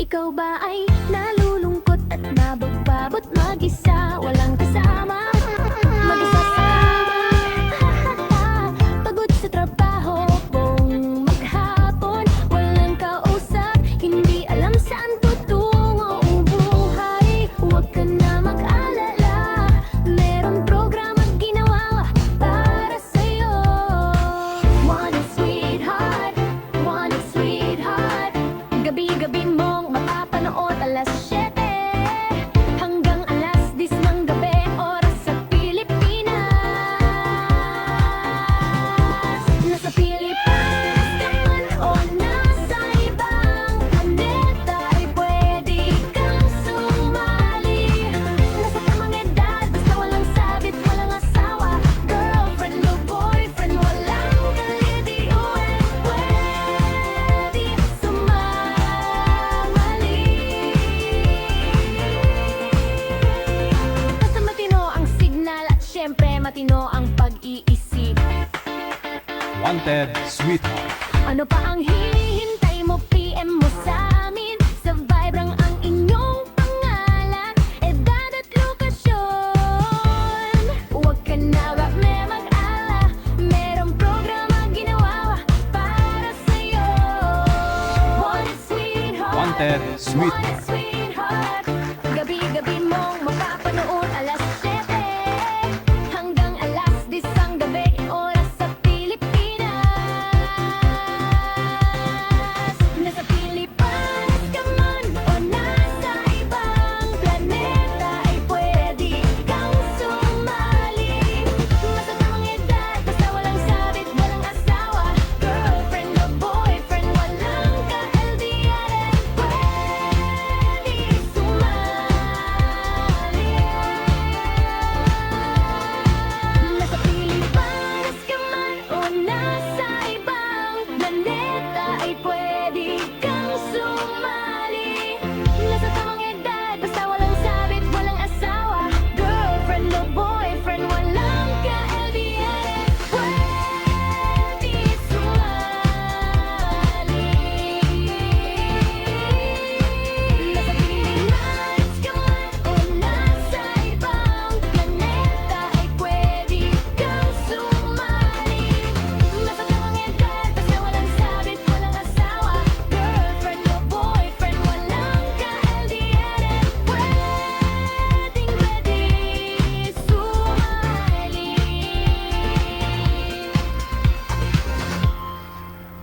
Ikaw ba ay nalulungkot at nabagbabot mag-isa? Walang kasama, mag-isa sa kama. Pagod sa trabaho, buong maghapon, walang kausap, hindi alam saan tutungo ang buhay. Huwag ka na mag-alala, merong programang ginawa para sa'yo. Want it, sweetheart, want it, sweetheart. Gabi-gabi mong mapapanood alas 7 hanggang alas 10 ng gabi, oras sa Pilipinas. Nasa Pilipinas ka man o nasa ibang planeta, ay pwede kang sumali. Nasa tamang edad, basta walang sabit, walang asawa, girlfriend o boyfriend, walang kalediuan, pwede sumali. Basta matino ang signal at syempre matino ang pag-iisip. Wanted Sweetheart. Ano pa ang hinihintay mo? PM mo sa amin. Sa Vibrang ang inyong pangalan, edad at lokasyon. Huwag ka na mag-ala, merong programa ginawa para sa'yo. Want it, sweetheart, Wanted want it, Sweetheart. sweetheart. Gabi-gabi mong mapapanood alas 7 hanggang alas 10 ang gabi, oras sa Pilipinas. Nasa Pilipinas ka man o nasa ibang planeta, ay pwede kang sumali. Basta tamang edad, basta walang sabit, walang asawa, girlfriend o boyfriend, walang ka-LDR, pwede sumali. Nasa Pilipinas ka man o nasa ibang planeta, ay pwede kang sumali. Nasa tamang edad, basta walang sabit, walang asawa, girlfriend o boyfriend, walang ka-LDR, pwede sumali. Nasa Pilipinas ka man o nasa ibang planeta, ay pwede kang sumali. Nasa tamang edad, basta walang sabit, walang asawa, girlfriend o boyfriend, walang ka-LDR, pwedeng sumali.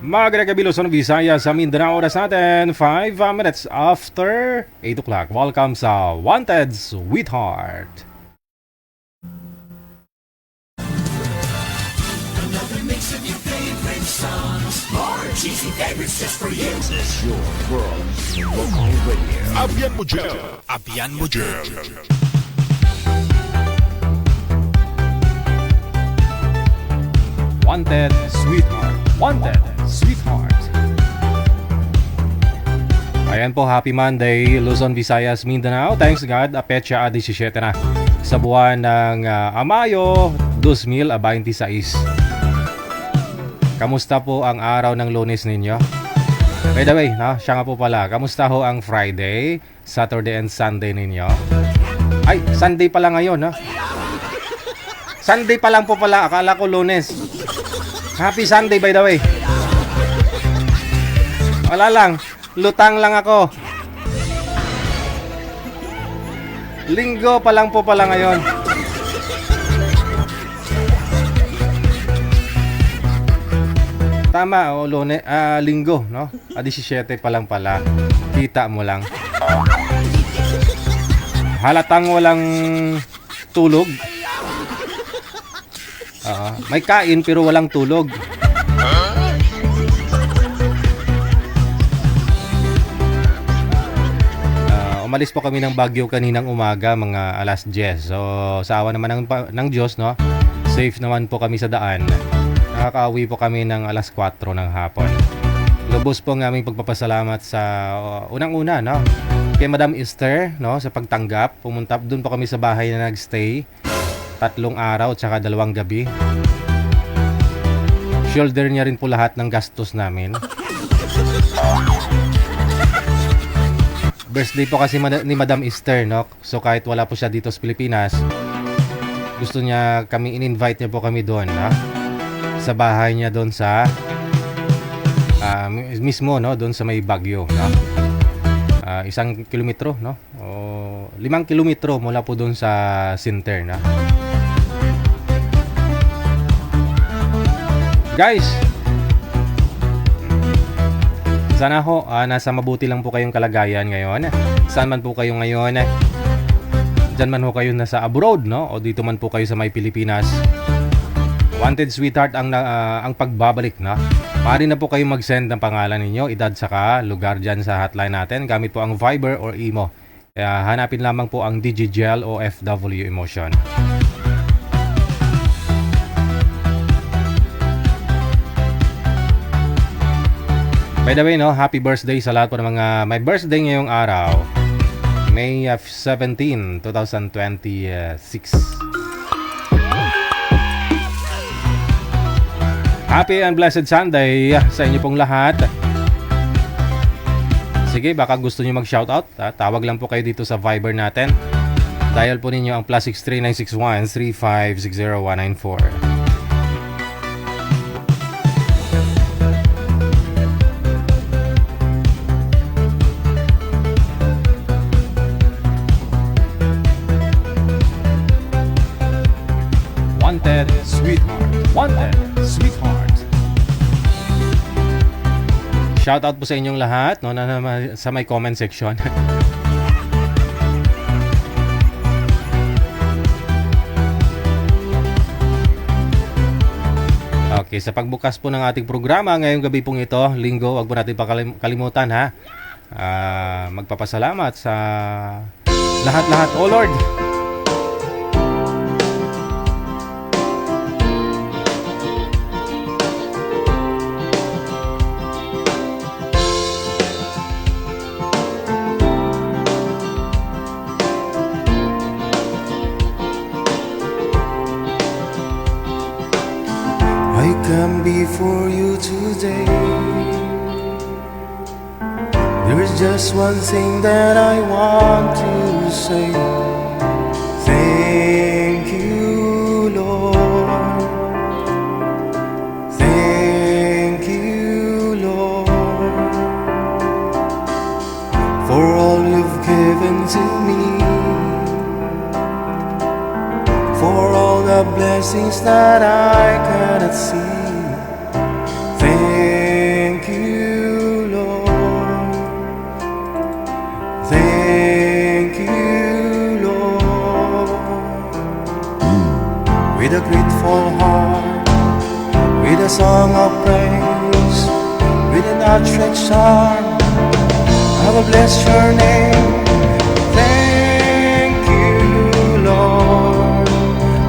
Magandang gabi, Luzon, Visayas, sa Mindanao. Oras natin 5 minutes after 8 o'clock. Welcome sa Wanted Sweetheart. Abian mo dyan. Wanted Sweetheart. Wanted Sweetheart. Ayan po, happy Monday, Luzon, Visayas, Mindanao. Thanks God, Petsa 17 na sa buwan ng Mayo 2026. Kamusta po ang araw ng Lunes ninyo? By the way, no, siya nga po pala, kamusta ho ang Friday, Saturday and Sunday ninyo? Ay, Sunday pala ngayon, no? Sunday pa lang po pala, akala ko Lunes. Happy Sunday, by the way. Wala lang, lutang lang ako. Linggo pa lang po pala ngayon. Tama, o Lunes, linggo, no? 17 pa lang pala. Kita mo lang. Halatang walang tulog. May kain pero walang tulog. Umalis po kami ng Baguio kaninang umaga, mga alas 10. So, sa awa naman ng Diyos, no? Safe naman po kami sa daan. Nakakauwi po kami ng alas 4 ng hapon. Lubos po ng aming pagpapasalamat sa unang-una, no? Kay Madam Esther, no? Sa pagtanggap. Pumunta doon po kami sa bahay na nagstay. 3 araw at saka 2 gabi. Shoulder niya rin po lahat ng gastos namin. Birthday po kasi ni Madam Esther, no? So kahit wala po siya dito sa Pilipinas, gusto niya kami, in-invite niya po kami doon, no? Sa bahay niya doon sa mismo, no? Doon sa may Baguio, no? 1 kilometro, no? O 5 kilometro mula po doon sa center, no? Guys, sana ho nasa mabuti lang po kayong kalagayan ngayon. Saan man po kayo ngayon, dyan man ho kayo nasa abroad, no? O dito man po kayo sa may Pilipinas. Wanted Sweetheart ang pagbabalik, na. Maaari na po kayo mag-send ng pangalan ninyo, edad saka lugar dyan sa hotline natin gamit po ang Viber or Imo. Kaya hanapin lamang po ang Digigel o FW Emotion. By the way, no, happy birthday sa lahat po ng mga may birthday ngayong araw. May 17, 2026. Happy and blessed Sunday sa inyo pong lahat. Sige, baka gusto niyo mag-shoutout. Tawag lang po kayo dito sa Viber natin. Dial po ninyo ang +63 961 3560 194. Wanted Sweetheart. Wanted Sweetheart. Shoutout po sa inyong lahat, no, sa may comment section. Okay, sa pagbukas po ng ating programa ngayong gabi pong ito, linggo, wag po natin kalimutan, ha. Magpapasalamat sa lahat-lahat. Oh Lord, I come before you today. There's just one thing that I want to say. Thank you, Lord. Thank you, Lord, for all you've given to me, for all the blessings that I cannot see. Thank you, Lord. Thank you, Lord. With a grateful heart, with a song of praise, with an outstretched arm, I will bless your name. Thank you, Lord.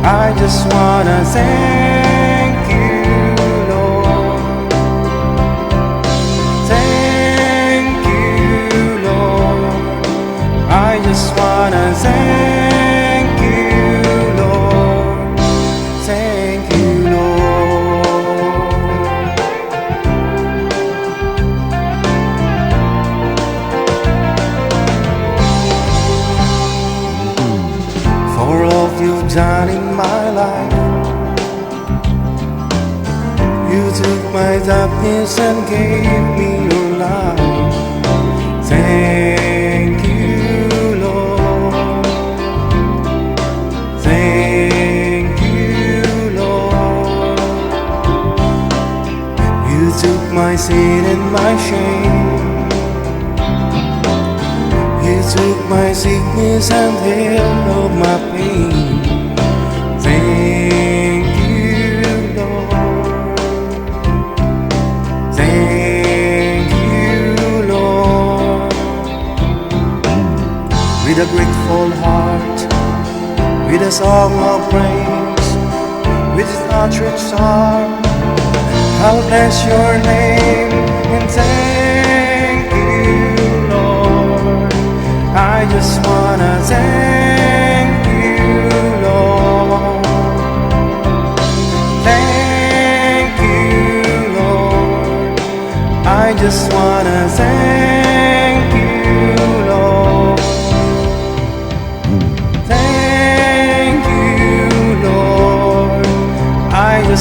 I just wanna thank you, Lord. Thank you, Lord. I just wanna thank you, Lord. Thank you, Lord. For all you've done in my life, you took my darkness and gave me your light. Thank you, Lord. Thank you, Lord. You took my sin and my shame. You took my sickness and healed all my pain. Thank you, Lord. Thank you, Lord. With a grateful heart, with a song of praise, with an outstretched arm, I'll bless your name and thank you, Lord. I just wanna thank you, Lord. Thank you, Lord. I just wanna thank you, Lord.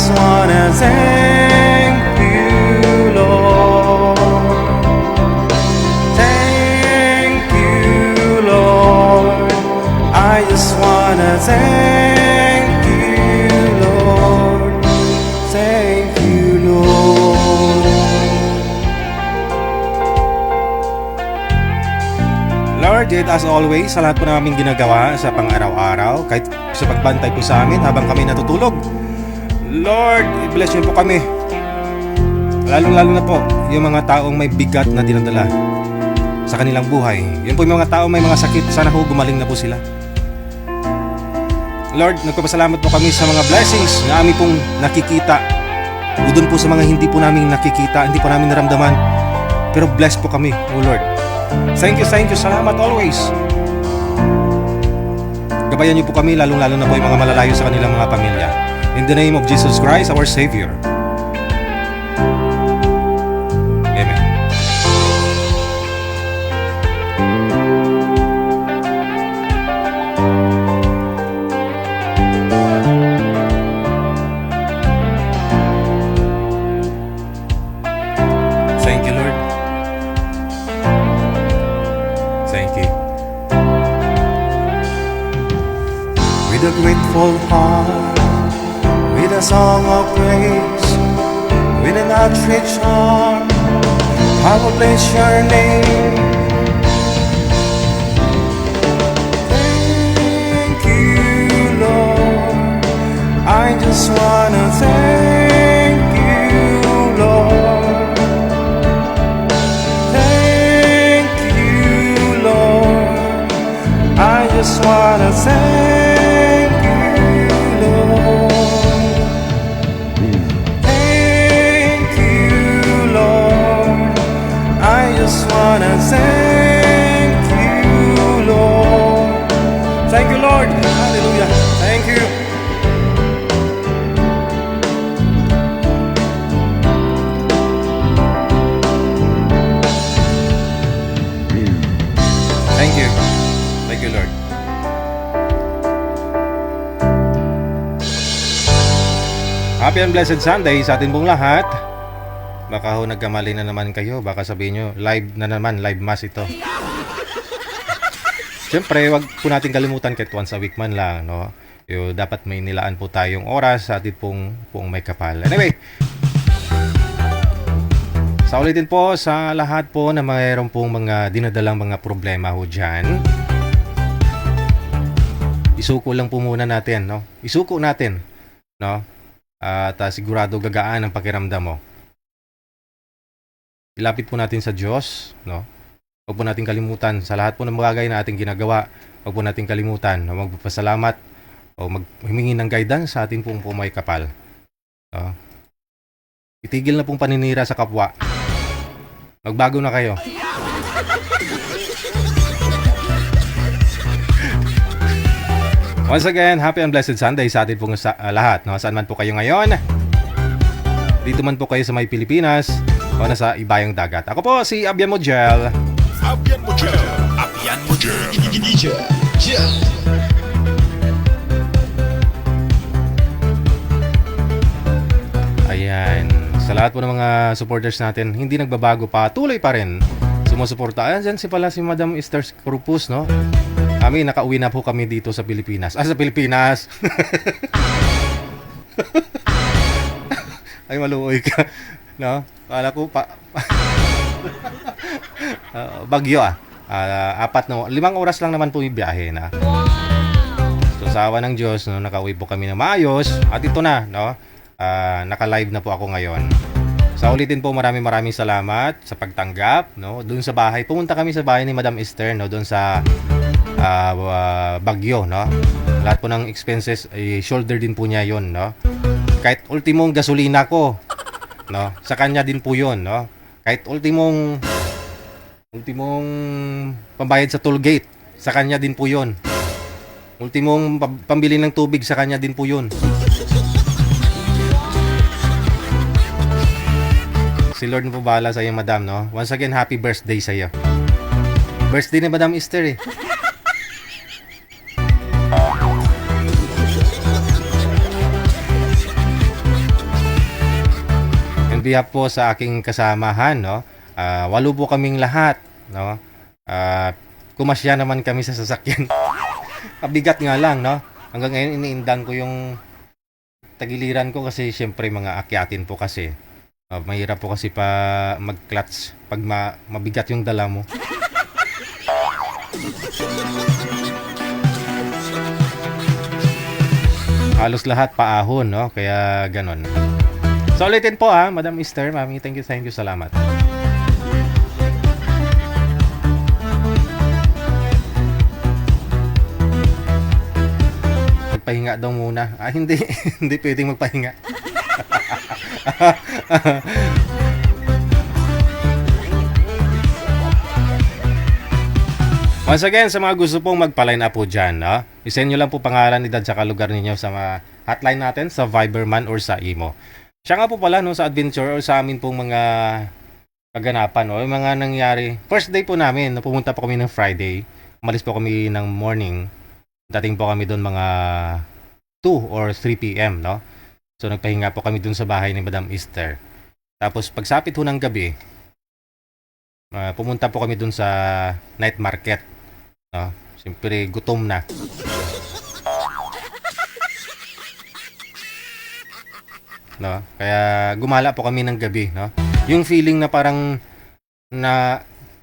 just wanna thank you, Lord. Thank you, Lord. I just wanna thank you, Lord. Thank you, Lord. Lord, yet as always, sa lahat po naming ginagawa sa pang-araw-araw, kahit sa pagbantay po sa amin habang kami natutulog, Lord, i-bless niyo po kami. Lalo-lalo na po yung mga taong may bigat na dinadala sa kanilang buhay. Yun po yung mga taong may mga sakit, sana po gumaling na po sila. Lord, nagpapasalamat po kami sa mga blessings na amin pong nakikita. O dun po sa mga hindi po namin nakikita, hindi po namin naramdaman. Pero bless po kami, O Lord. Thank you, salamat always. Gabayan niyo po kami, lalong-lalo na po yung mga malalayo sa kanilang mga pamilya. In the name of Jesus Christ, our Savior. Amen. Thank you, Lord. Thank you. With a grateful heart, with a song of praise, with an outstretched arm, I will bless your name. Thank you, Lord. I just wanna thank you, Lord. Thank you, Lord. I just wanna thank you, Lord. Thank you, Lord. I just wanna thank you, Lord. Thank you, Lord. Hallelujah. Thank you. Thank you. Thank you, Lord. Happy and blessed Sunday sa atin pong lahat. Baka ho nagkamali na naman kayo. Baka sabihin nyo, live na naman, live mass ito. Siyempre, wag po natin kalimutan kahit once a week man lang, no? Dapat may nilaan po tayong oras sa atin pong may kapal. Anyway, sa ulitin po sa lahat po na mayroon pong mga dinadalang mga problema ho dyan, isuko lang po muna natin, no? Isuko natin, no? At sigurado gagaan ang pakiramdam mo. Ilapit po natin sa Diyos, no? Huwag po natin kalimutan sa lahat po ng bagay na ating ginagawa. Huwag po natin kalimutan na magpapasalamat o humingi ng guidance sa ating pong may kapal. No? Itigil na pong paninira sa kapwa. Magbago na kayo. Once again, happy and blessed Sunday sa atin pong lahat. No? Saan man po kayo ngayon? Dito man po kayo sa may Pilipinas o nasa ibayang dagat. Ako po si Abian Mojel. Abian Mojel. Abian Mojel. Ayan. Sa lahat po ng mga supporters natin, hindi nagbabago pa. Tuloy pa rin sumusuporta. Ayan, dyan si Madam Esther Corpus, no? Kami, nakauwi na po kami dito sa Pilipinas. Sa Pilipinas! Ay, maluoy ka. No? Kala ko pa... Bagyo 5 oras lang naman po yung biyahe na. So sa awa ng Diyos, no, nakauwi po kami na maayos. At ito na, no? Naka-live na po ako ngayon. Sa ulitin po, maraming salamat sa pagtanggap, no? Doon sa bahay, pumunta kami sa bahay ni Madam Esther, no? Doon sa Bagyo, no? Lahat po ng expenses shoulder din po niya 'yon, no? Kahit ultimong gasolina ko, no? Sa kanya din po 'yon, no? Kahit ultimong pambayad sa toll gate, sa kanya din po 'yon. Ultimong pambili ng tubig, sa kanya din po 'yon. Si Lord na po bahala sa iyo, Madam, no? Once again, happy birthday sa iyo. Birthday ni Madam Esther, eh. On behalf po sa aking kasamahan, no? 8 po kaming lahat, no? Kumasya naman kami sa sasakyan. Kabigat nga lang, no? Hanggang ngayon iniindang ko yung tagiliran ko kasi syempre mga akyatin po kasi. Mahirap po kasi pa mag-clutch pag mabigat yung dala mo. Halos lahat paahon, no? Kaya ganon. So ulitin po Madam Esther, Mami, thank you, salamat. Magpahinga daw muna. Hindi, hindi pwedeng magpahinga. Once again, sa mga gusto pong magpa-line up po dyan, no? I-send nyo lang po pangalan, edad, saka lugar ninyo sa mga hotline natin, sa Viberman or sa Imo. Siya nga po pala, no, sa adventure or sa amin pong mga kaganapan, no? Yung mga nangyari. First day po namin, pumunta po kami ng Friday. Umalis po kami ng morning. Dating po kami doon mga 2 or 3 p.m., no? So nagpahinga po kami doon sa bahay ni Madam Esther. Tapos pagsapit ho ng gabi, pumunta po kami doon sa night market. No? Siyempre, gutom na. No? Kaya gumala po kami ng gabi. No? Yung feeling na parang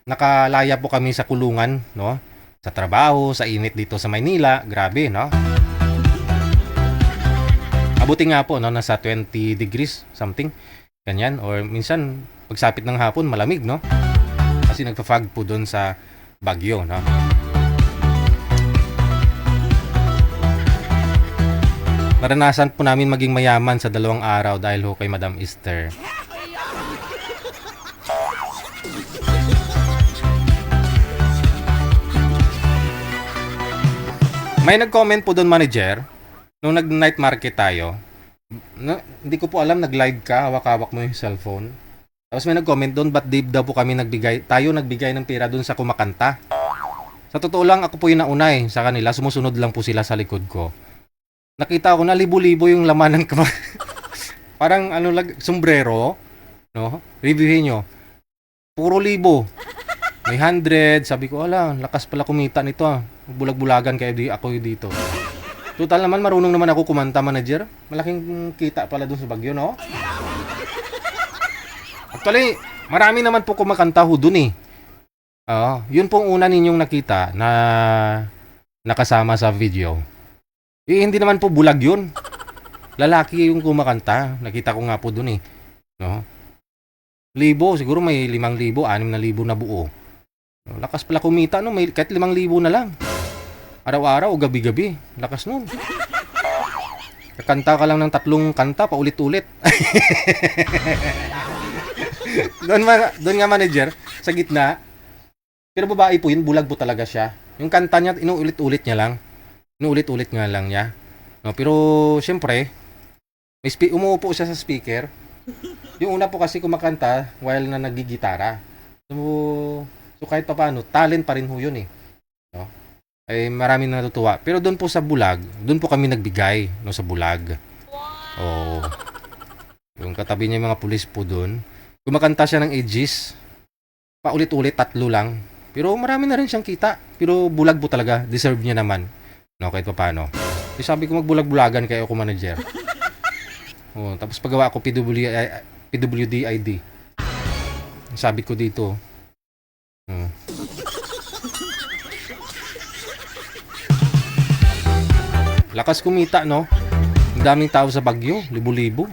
nakalaya po kami sa kulungan. No? Sa trabaho, sa init dito sa Maynila. Grabe, no? Abuti nga po, no? Nasa 20 degrees something. Ganyan. Or minsan, pagsapit ng hapon, malamig, no? Kasi nagpa-fog po doon sa Baguio, no? Naranasan po namin maging mayaman sa 2 araw dahil ho kay Madam Esther. May nag-comment po doon, manager, nung nag-night market tayo. Hindi ko po alam, nag-live ka, hawak-hawak mo yung cellphone. Tapos may nag-comment doon, ba't daw po kami tayo nagbigay ng pera doon sa kumakanta. Sa totoo lang, ako po yung nauna sa kanila, sumusunod lang po sila sa likod ko. Nakita ko na libo-libo yung laman ng parang sombrero, no? Reviewin nyo. Puro libo. May 100, sabi ko, lakas pala kumita nito Bulag-bulagan kaya ako dito. Total naman, marunong naman ako kumanta, manager. Malaking kita pala doon sa Baguio, no? Actually, marami naman po kumakanta ho doon yun pong una ninyong nakita na nakasama sa video. Hindi naman po bulag yun. Lalaki yung kumakanta. Nakita ko nga po doon no? Libo, siguro may 5,000, 6,000 na buo. Lakas pala kumita, no? May kahit 5,000 na lang. Araw-araw o gabi-gabi. Lakas nun. Kakanta ka lang ng 3 kanta, paulit-ulit. Doon nga, manager, sa gitna. Pero babae po yun, bulag po talaga siya. Yung kanta niya, inuulit-ulit niya lang. Inuulit-ulit nga lang niya. No, pero, syempre, umuupo siya sa speaker. Yung una po kasi kumakanta while na nagigitara. So kahit pa paano, talent pa rin ho yun No? Ay maraming natutuwa. Pero doon po sa bulag, doon po kami nagbigay no, sa bulag. Oh. Yung katabi niya yung mga pulis po doon. Kumakanta siya ng Aegis. Paulit-ulit, 3 lang. Pero marami na rin siyang kita. Pero bulag po talaga. Deserve niya naman. No, kahit pa paano. So, sabi ko magbulag-bulagan kayo ako, manager. Tapos paggawa ko PWD-ID. Sabi ko dito. Lakas kumita, no? Ang daming tao sa Baguio, libo-libo.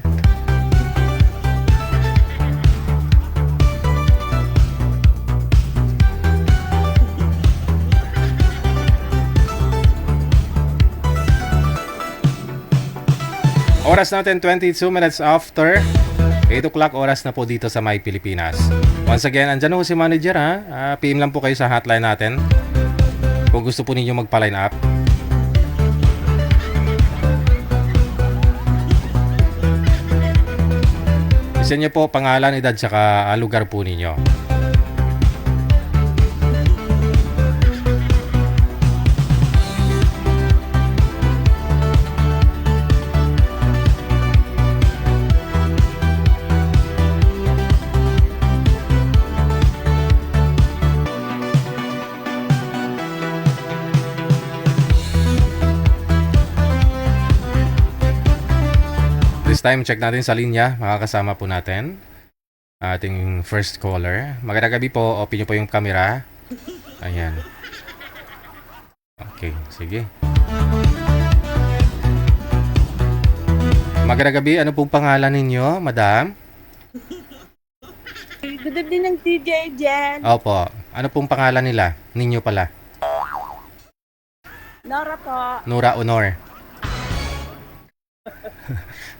Oras natin 22 minutes after 8 o'clock, oras na po dito sa My Pilipinas. Once again, andyan ho si manager PM lang po kayo sa hotline natin kung gusto po ninyo magpa-line up. Isa niyo po pangalan, edad, saka lugar po ninyo. time, check natin sa linya. Makakasama po natin ating first caller. Magandang gabi po. Open nyo po yung camera. Ayan. Okay, sige. Magandang gabi. Ano pong pangalan ninyo, madam? Good evening ng DJ Jen. Opo. Ano pong pangalan nila? Ninyo pala. Nora po. Nora Honor.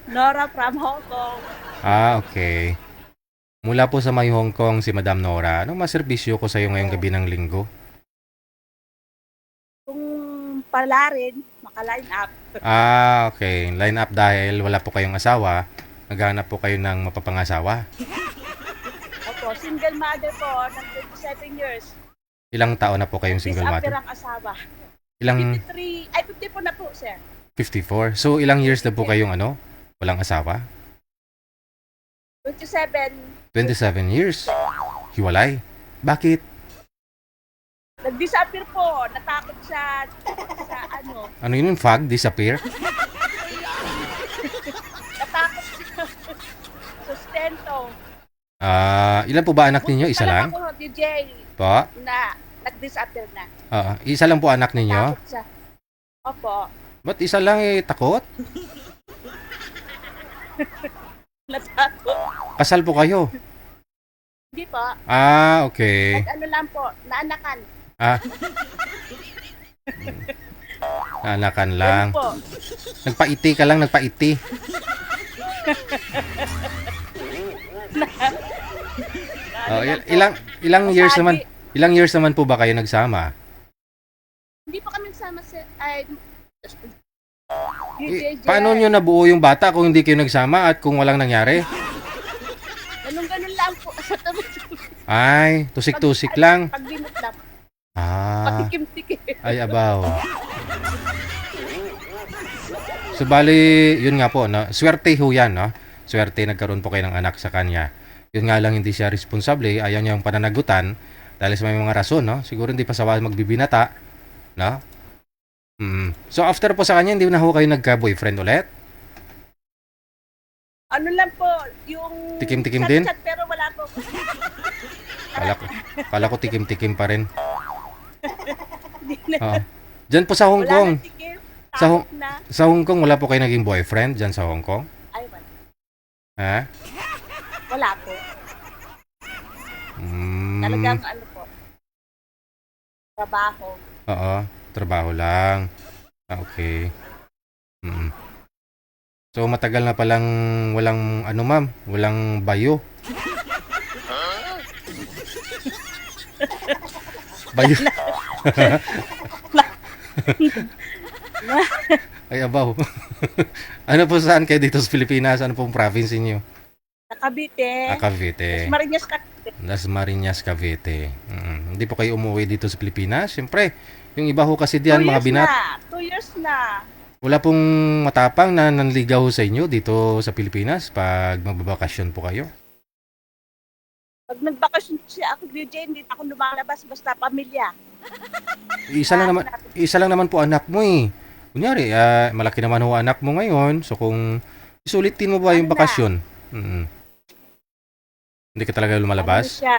Nora from Hong Kong. Ah, okay. Mula po sa may Hong Kong si Madam Nora. Anong maserbisyo ko sa iyo ngayong gabi ng linggo? Kung pala rin, maka-line up. Ah, okay. Line up dahil wala po kayong asawa. Naghahanap po kayo ng mapapangasawa. Opo, single mother po ng 27 years. Ilang taon na po kayong single Disappear mother? ang asawa. Ilang 53, ay 54 na po, sir. 54. So ilang years na po kayong walang asawa? 27. 27 years. Hiwalay. Bakit? Nag-disappear po. Natakot sa Ano yun? Fog? Disappear? natakot sa sustento. Ilan po ba anak ninyo? Isa lang? Ako, DJ, Po? na nag-disappear na. Isa lang po anak ninyo? Natakot siya. Opo. Ba't isa lang takot? Natakot. Kasal po kayo? Hindi po. Ah, okay. Ano lang po, naanakan. Ah. Anakan lang. Yun po. Nagpaiti ka lang, nagpaiti. Ilang years naman? Ilang years naman po ba kayo nagsama? Hindi po kami sama sa DJ Jen. Paano nyo nabuo yung bata kung hindi kayo nagsama at kung walang nangyari? Ganun lang po. Ay, tusik-tusik lang. Pag binot lang. Ah, Patikim-tikim. ay abaw. So bali, yun nga po, no? Swerte ho yan, no? Swerte nagkaroon po kayo ng anak sa kanya. Yun nga lang hindi siya responsable, ayaw niya yung pananagutan dahil sa may mga rason, no? Siguro hindi pa sawa magbibinata, no? So after po sa kanya, hindi na ho kayo nagka-boyfriend ulit? Ano lang po, yung Tikim-tikim din? chat-chat, pero wala po. Kala ko tikim-tikim pa rin. Hindi na. Oo. Diyan po sa Hong Wala Kong. na tikim. Sa Takot na. Sa Hong Kong, wala po kayo naging boyfriend diyan sa Hong Kong? Ay, wala. Ha? Wala po. Talagang ano po. Trabaho. Oo, trabaho lang. Ah, okay. So matagal na palang walang ma'am, walang bayo. Bayo. Ay abaw. Ano po saan kayo dito sa Pilipinas? Ano pong province niyo? Sa Cavite. Cavite. Marinas Cavite. Las Marinas, Cavite. Hindi po kayo umuwi dito sa Pilipinas? Siyempre, yung iba ho kasi diyan mga binat. 2 years na. Wala pong matapang na nanligaw sa inyo dito sa Pilipinas pag magbabakasyon po kayo? Pag nagbakasyon siya ako, DJ, hindi na ako lumalabas basta pamilya. Isa lang naman po anak mo eh. Kunyari, malaki naman ho anak mo ngayon. So kung isulitin mo ba yung Ano na? bakasyon? Hindi ka talaga lumalabas? Ano siya?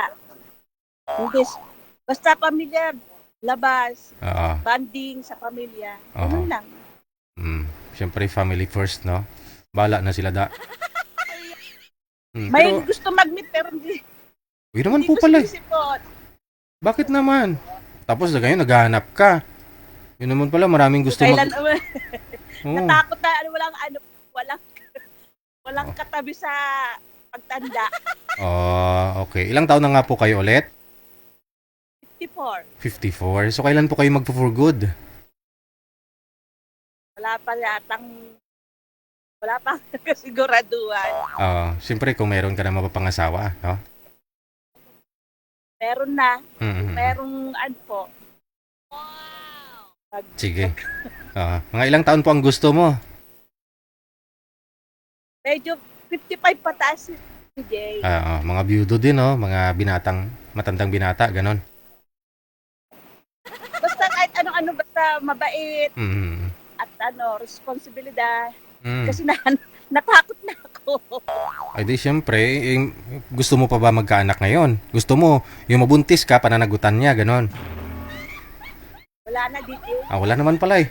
Hindi. Basta pamilya, labas, Oo. banding sa pamilya. Oo. Ganun lang. Siyempre, family first, no? Bala na sila da. May Pero, gusto mag-meet pero hindi. yun naman Hindi po ko pala. sinisipot. Bakit naman? Tapos na kayo, naghahanap ka. Yun naman pala, maraming gusto Kailan, Oo. natakot na, walang katabi sa pagtanda. Oh, okay. Ilang taon na nga po kayo ulit? 54. 54. So, kailan po kayo magpo-for good? Wala pa kasiguraduhan. Siyempre, kung meron ka na mapapangasawa, no? Meron na. Mhm. Merong ano po. Sige. Mga ilang taon po ang gusto mo? Medyo 55 pataas si DJ. Mga byudo din, no? Mga matandang binata, ganon. Basta kahit ano-ano, basta mabait Mhm. at responsibilidad. Mm. Kasi Natakot na ako. Ay di syempre, gusto mo pa ba magkaanak ngayon? Gusto mo, yung mabuntis ka, pananagutan niya, ganon. Wala na, DJ. Wala naman pala eh.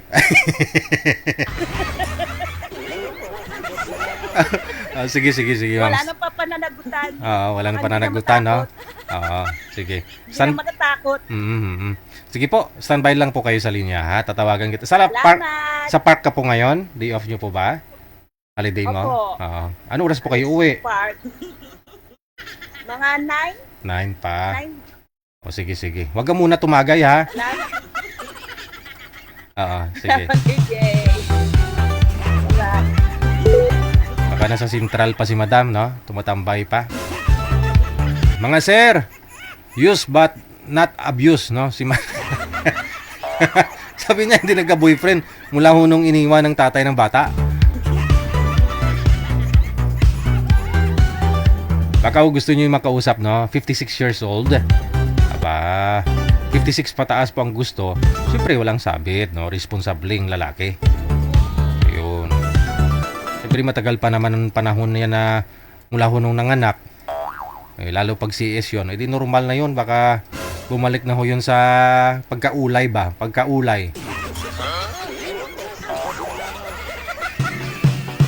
Sige, ma'am. Wala na pa pananagutan. Wala na Baka pananagutan, hindi na no? matakot. Oo, sige. Hindi na matatakot. Sige po, standby lang po kayo sa linya, ha? Tatawagan kita. Salamat. Sa park ka po ngayon? Day off nyo po ba? Holiday mo? Opo. Oo. Ano oras po kayo uwi? Park. Mga 9 pa. 9. O sige. Huwag ka muna tumagay, ha? Wala na. Oo, sige. DJ. Wala. Baka nasa Central pa si Madam, no? Tumatambay pa. Mga sir, use but not abuse, no? Sabi niya hindi nagka-boyfriend mula hunong iniwan ng tatay ng bata. Baka gusto niyo yung makausap, no? 56 years old. Aba, 56 pataas po ang gusto. Siyempre walang sabit, no? Responsableng lalaki. Ayun. Siyempre matagal pa naman ang panahon niya na mula hunong nanganak. Lalo pag CS yun, edi normal na yun. Baka bumalik na ho yun sa pagkaulay ba? Pagkaulay.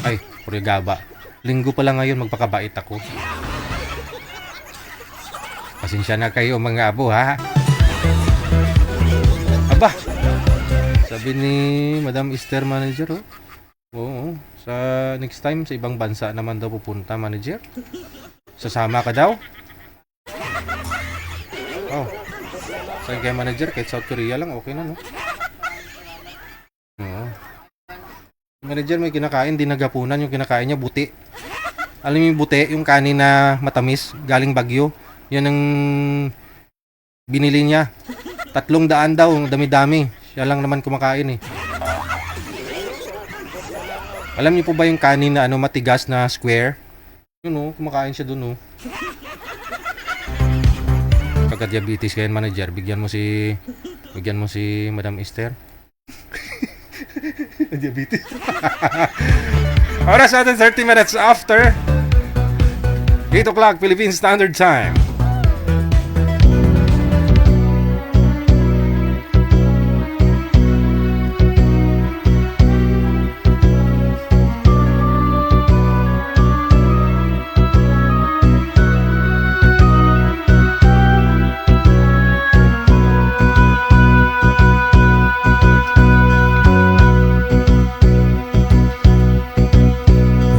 Ay, purigaba. Linggo pa lang ngayon, magpakabait ako. Pasensya na kayo mga abo, ha? Aba! Sabi ni Madam Esther Manager, oh. Oo, sa next time, sa ibang bansa naman daw pupunta, Manager. Sasama ka daw? Oh. Saan kaya manager? Kahit South Korea lang, okay na, no? Oo. Manager, may kinakain, dinagapunan. Yung kinakain niya, buti. Alam mo yung buti, yung kanin na matamis, galing Bagyo. Yan ang binili niya. 300 daw, dami-dami. Siya lang naman kumakain, eh. Alam niyo po ba yung kanin na matigas na square? Yun, oh, kumakain siya dun, oh. Pagka-diabetes kayo, manager, bigyan mo si Madam Esther. Diabetes. Oras natin 30 minutes after 8 o'clock Philippine Standard Time.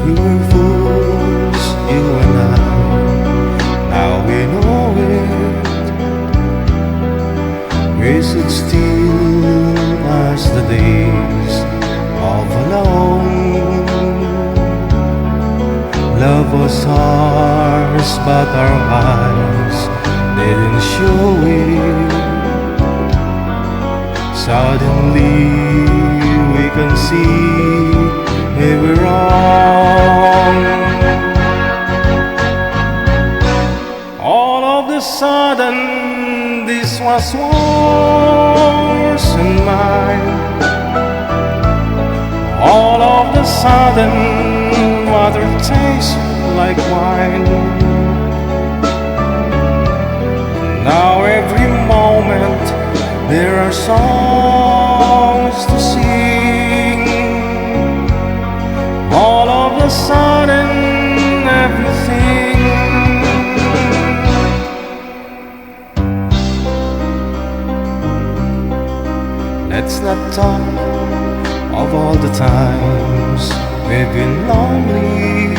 We were fools, you and I. Now we know it. Wasted still as the days of alone. Love was ours, but our eyes didn't show it. Suddenly we can see we were wrong. All of the sudden, this was yours and mine. All of the sudden, water tastes like wine. Now every moment, there are songs to sing. All of a sudden, everything. Let's not talk of all the times we've been lonely,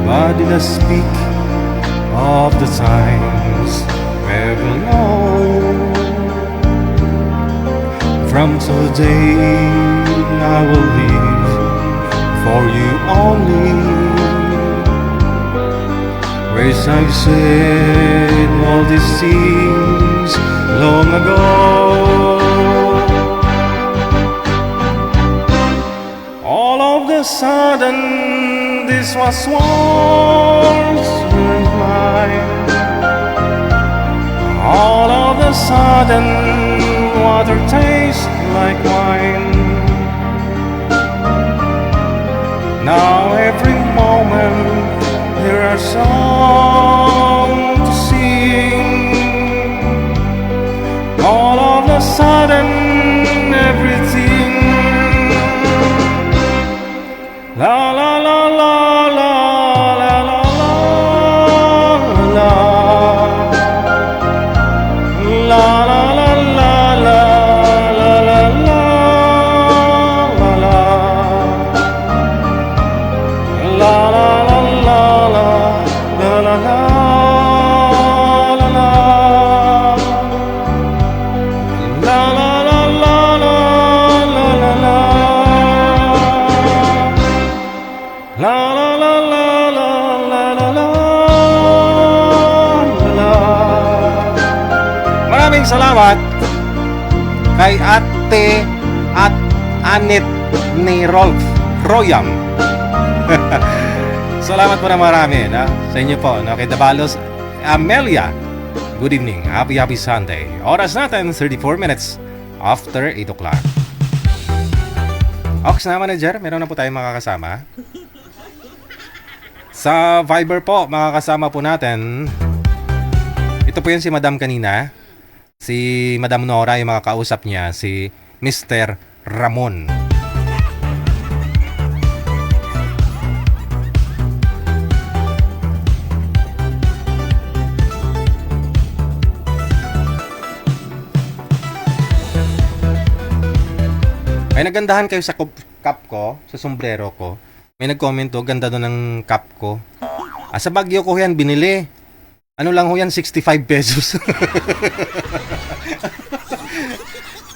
but let us speak of the times we're alone. From today I will live for you only. Whereas I've said all these things long ago. All of the sudden this was once mine. All of a sudden, water tastes like wine. Maraming salamat kay Ate at Anet ni Rolf Royam. Salamat po na marami na sa inyo po, no? Kay Dabalos Amelia. Good evening. Happy Sunday. Oras natin 34 minutes after 8 o'clock. Ox na manager, meron na po tayong makakasama. Sa Viber po, makakasama po natin. Ito po yun si Madam kanina. Si Madam Nora, yung makakausap niya, si Mr. Ramon. Ay nagandahan kayo sa cup ko, sa sombrero ko. May nag-comment to, ganda doon ng cup ko. Sa Baguio ko yan binili. Ano lang ho yan, 65 pesos.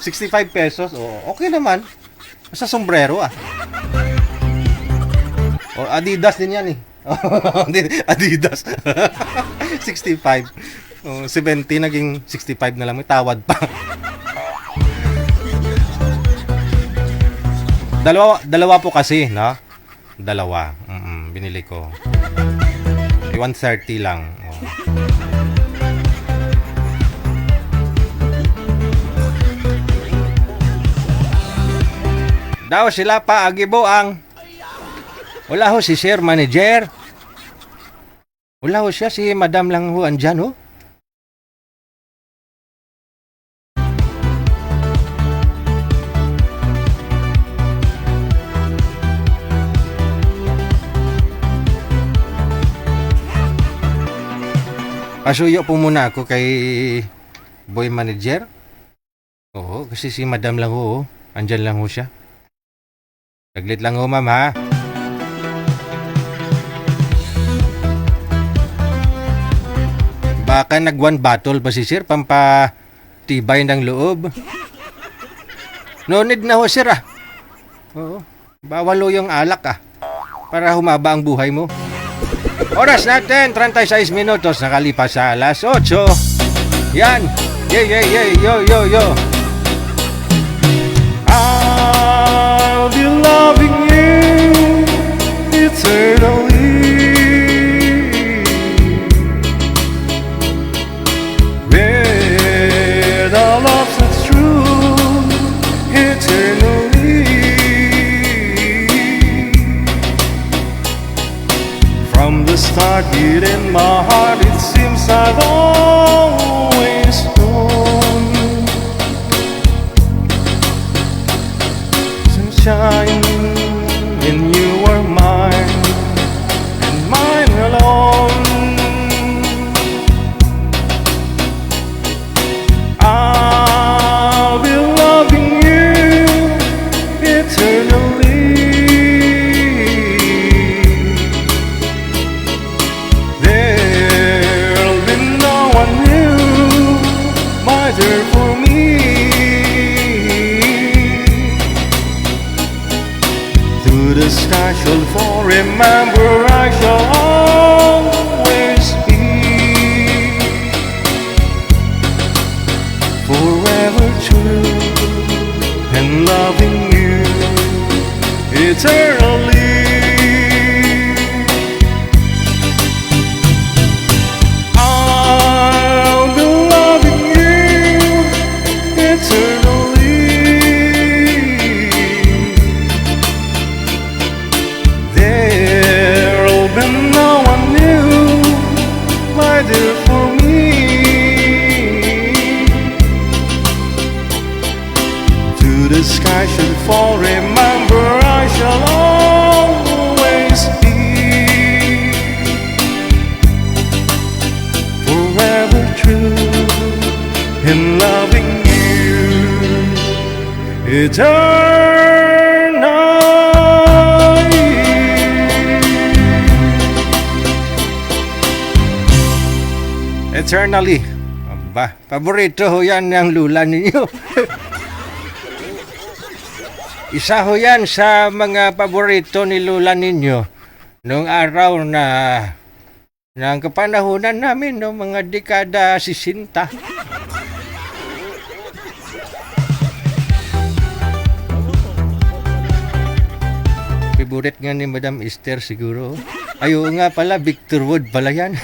65 pesos, okay naman. Sa sombrero Adidas din yan Adidas. 65. 70 naging 65 na lang, may tawad pa. Dalawa po kasi, no? Dalawa. Binili ko. 130 lang. Daw sila pa agibo ang wala ho si Sir Manager. Wala ho siya, si Madam lang ho andyan ho. Pasuyo po muna ako kay Boy Manager. Oo, kasi si Madam lang ho. Andyan lang ho siya. Saglit lang ho, ma'am, ha? Baka nag-one battle pa si Sir, pampatibay ng loob. No need na ho, Sir, Oo, bawal ho yung alak, para humaba ang buhay mo. Oras natin, 36 minutos, nakalipas sa alas 8. Yan. Yo. I'll be loving you eternally. With a love that's true eternally. From the start, in my heart, it seems I've always known. Sunshine, and you are mine, and mine alone. I'll be loving you eternally. There'll be no one new, my dear, for me. Through the sky shall fall, remember I shall always be forever true and loving you eternally. I'll be loving you eternally. There'll be no one new, my dear, for me. To the sky should fall, remember I shall always be forever true in loving you Eternally. Aba, paborito ho yan ng lula ninyo. Isa ho yan sa mga paborito ni lula ninyo noong araw na ng kapanahunan namin, no, mga dekada 60. favorite nga ni Madam Esther siguro. Ayo nga pala, Victor Wood pala yan.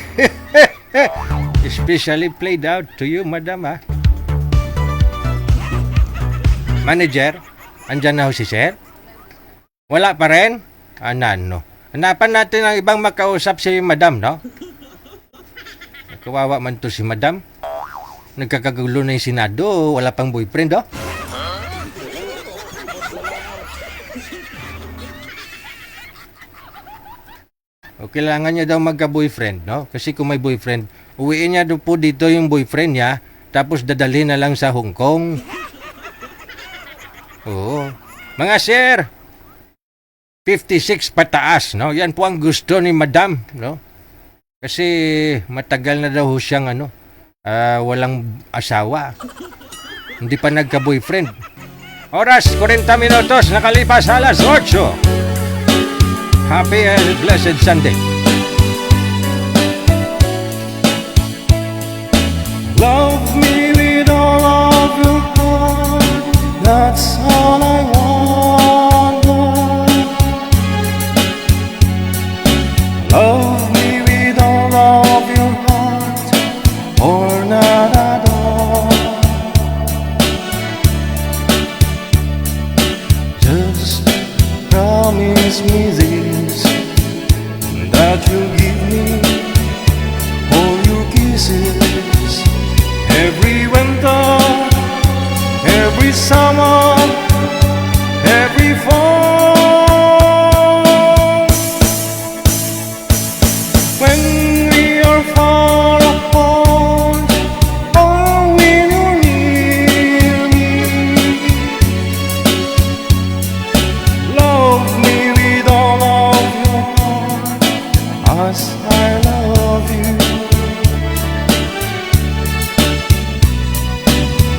Especially played out to you, Madam, ha? Manager, andyan na ho si Sir? Wala pa rin? Ano? Hanapan natin ang ibang makausap si Madam, no? Kawawa man to si Madam. Nagkakagulo na yung Senado, wala pang boyfriend, oh. O kailangan niya daw magka-boyfriend, no? Kasi kung may boyfriend, uwiin niya daw po dito yung boyfriend niya, tapos dadalhin na lang sa Hong Kong. Oo. Mga sir, 56 pataas, no? Yan po ang gusto ni Madam, no? Kasi matagal na daw siyang walang asawa. Hindi pa nagka-boyfriend. Oras, 40 minutos, nakalipas alas 8. Happy and blessed Sunday. Love me with all of your heart, that's all I want. Love me with all of your heart, or not at all. Just promise me this, that you'll give me all your kisses, every winter, every summer, every fall. When we are far apart, or when you're near me, love me with all of your heart, as I love you.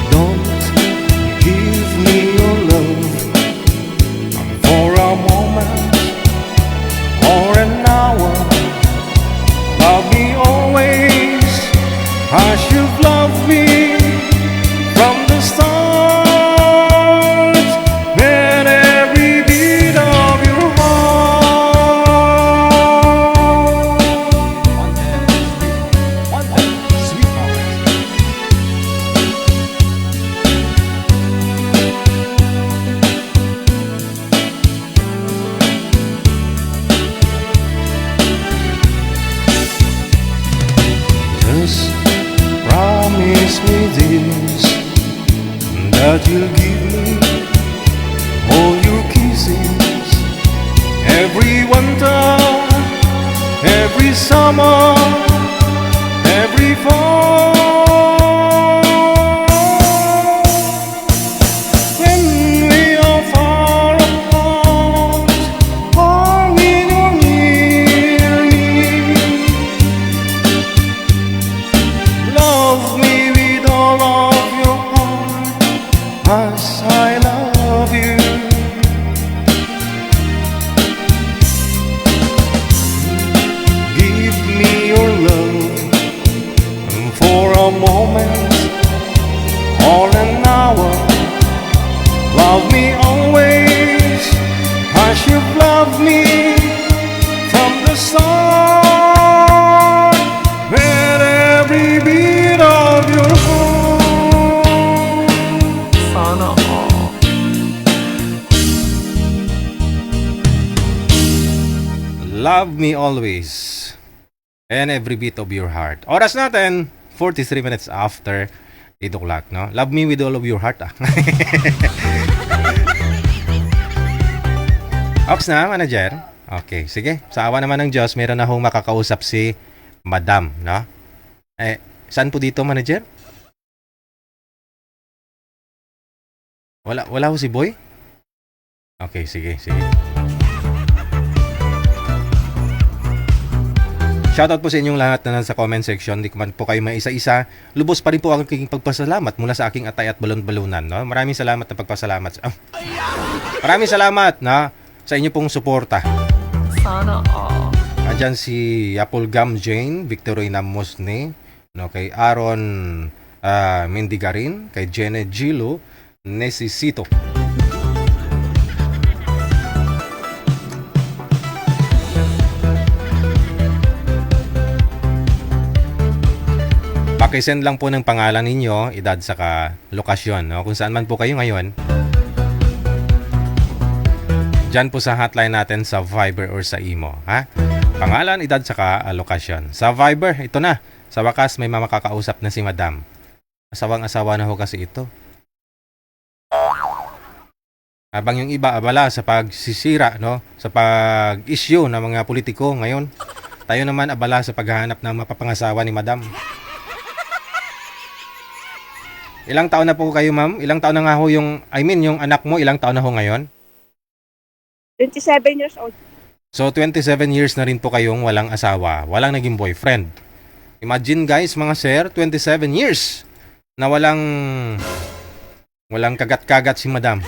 Don't give me your love for a moment or an hour. Love me always as you've loved me from the start, with every beat of your heart. Sweet moment. Just promise me this, that you'll give me all your kisses, every winter, every summer, every fall. When we are far apart, or when you're near me, love me with all of your heart, as I love you. Give me your love for a moment or an hour. Love me always as you've loved me from the start, with every beat of your heart. Sana all. Love me always. And every beat of your heart. Oras natin, 43 minutes after 8 o'clock, no? Love me with all of your heart, ah. Ox na, manager? Okay, sige. Sa awa naman ng Diyos, meron na akong makakausap si Madam, no? Saan po dito, manager? Wala ho si Boy? Okay, sige. Shoutout po sa inyong lahat na nasa comment section. Hindi ko man po kayo may isa-isa. Lubos pa rin po ang aking pagpasalamat mula sa aking atay at balon-balunan. No? Maraming salamat na pagpasalamat. Maraming salamat na sa inyo pong suporta. Sana all. Andyan si Apple Gum Jane, Victorina Mosne, no, kay Aaron Mendigarin, kay Jenny Gilo, Pakisend lang po ng pangalan ninyo, edad saka lokasyon, no? Kung saan man po kayo ngayon. Diyan po sa hotline natin sa Viber or sa Imo, ha? Pangalan, edad saka lokasyon. Sa Viber, ito na. Sa wakas may makakausap na si Madam. Asawang-asawa na ho kasi ito. Habang yung iba abala sa pagsisira, no? Sa pag-issue ng mga politiko ngayon, tayo naman abala sa paghahanap ng mapapangasawa ni Madam. Ilang taon na po kayo, ma'am? Ilang taon na nga ho yung yung anak mo, ilang taon na ho ngayon? 27 years old. So 27 years na rin po kayong walang asawa, walang naging boyfriend. Imagine guys, mga sir, 27 years na walang kagat-kagat si Madam.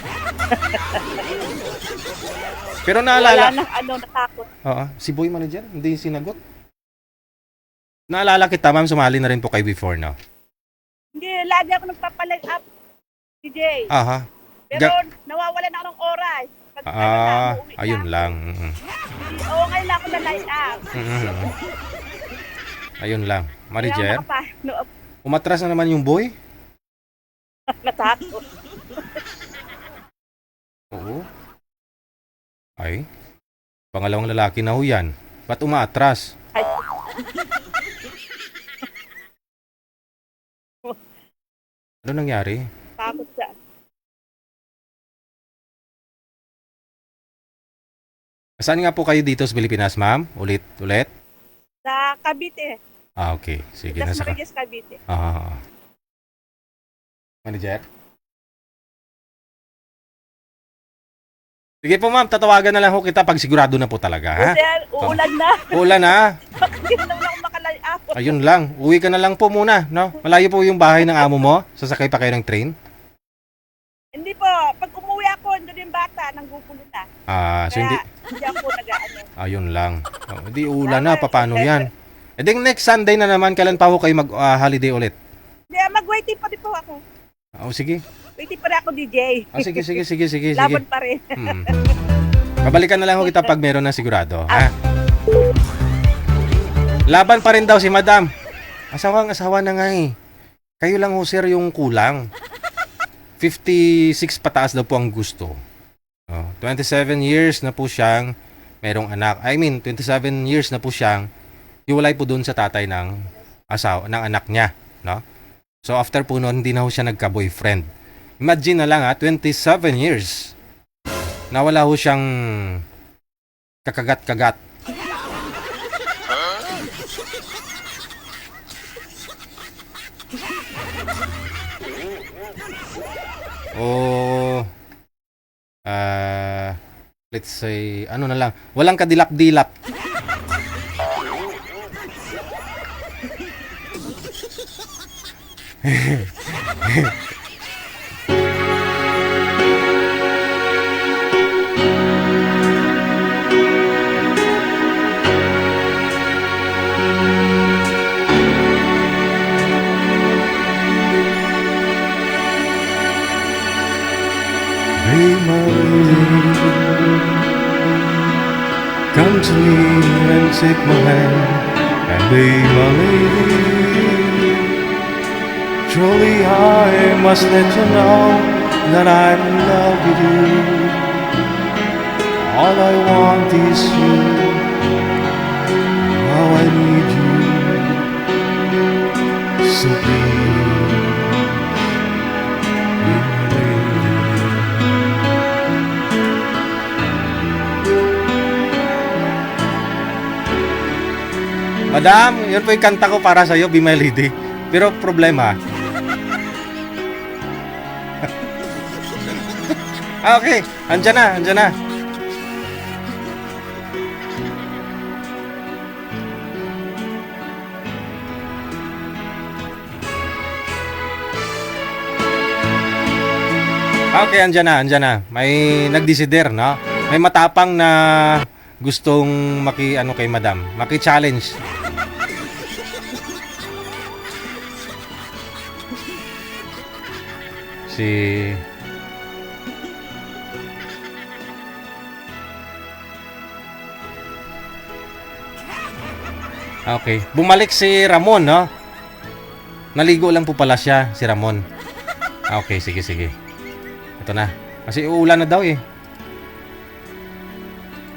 Pero naalala, Wala na natakot. oo, si boy manager, hindi sinagot. Naalala kita, ma'am, sumali na rin po kayo before, no? Hindi, lagi ako nagpapalag up, DJ. Aha. Pero nawawalan ako ng oras. Pag uuwi na. Ayun lang. Oo, ngayon lang ako na line up. Ayun lang. Marijer, No, umatras na naman yung boy? natakot. Oo. Ay, pangalawang lalaki na ho yan. Ba't umaatras? Ay, Ano nangyari? takot siya. Saan nga po kayo dito sa Pilipinas, ma'am? Ulit? Sa Cavite. Okay. Sige, Las nasa ka. Marias, Cavite. Manager? Sige po, ma'am. Tatawagan na lang ho kita pag sigurado na po talaga, ha? Sir, uulan na. Ulan, ha? Hindi na ako makalay up. Ayun lang. Uwi ka na lang po muna, no? Malayo po yung bahay ng amo mo. Sasakay pa kayo ng train. Hindi po. Pag umuwi ako, hindi yung bata, nanggugulo na. So hindi... Hindi ako nag-ano. Ayun lang. Hindi ulan na. Paano yan? E ding next Sunday na naman, kailan pa ho kayo mag-holiday ulit? Hindi, mag-waiting pa din po ako. Sige. Waiting pa rin ako, DJ. Sige. Laban pa rin. Babalikan na lang ho kita pag meron na sigurado, ha? Laban pa rin daw si Madam. Asawa na nga eh. Kayo lang ho, sir, yung kulang. 56 pataas daw po ang gusto. 27 years na po siyang merong anak. 27 years na po siyang hiwalay po doon sa tatay ng anak niya, no? So after po noon, hindi na ho siya nagka-boyfriend. Imagine na lang 27 years na wala ho siyang kakagat-kagat. Let's say, ano na lang, walang kadilap-dilap. Hey, my lady, come to me and take my hand and be my lady. Truly, I must let you know that I'm in love with you. All I want is you. How I need you. So please, be my lady. Madam, yun po yung kanta ko para sa'yo, Be My Lady. Pero problema. Okay, andyan na. Okay, andyan na. May nagdesider, no? May matapang na gustong kay Madam. Maki-challenge. Okay. Bumalik si Ramon, no? Naligo lang po pala siya, si Ramon. Okay, sige. Ito na. Kasi uulan na daw eh.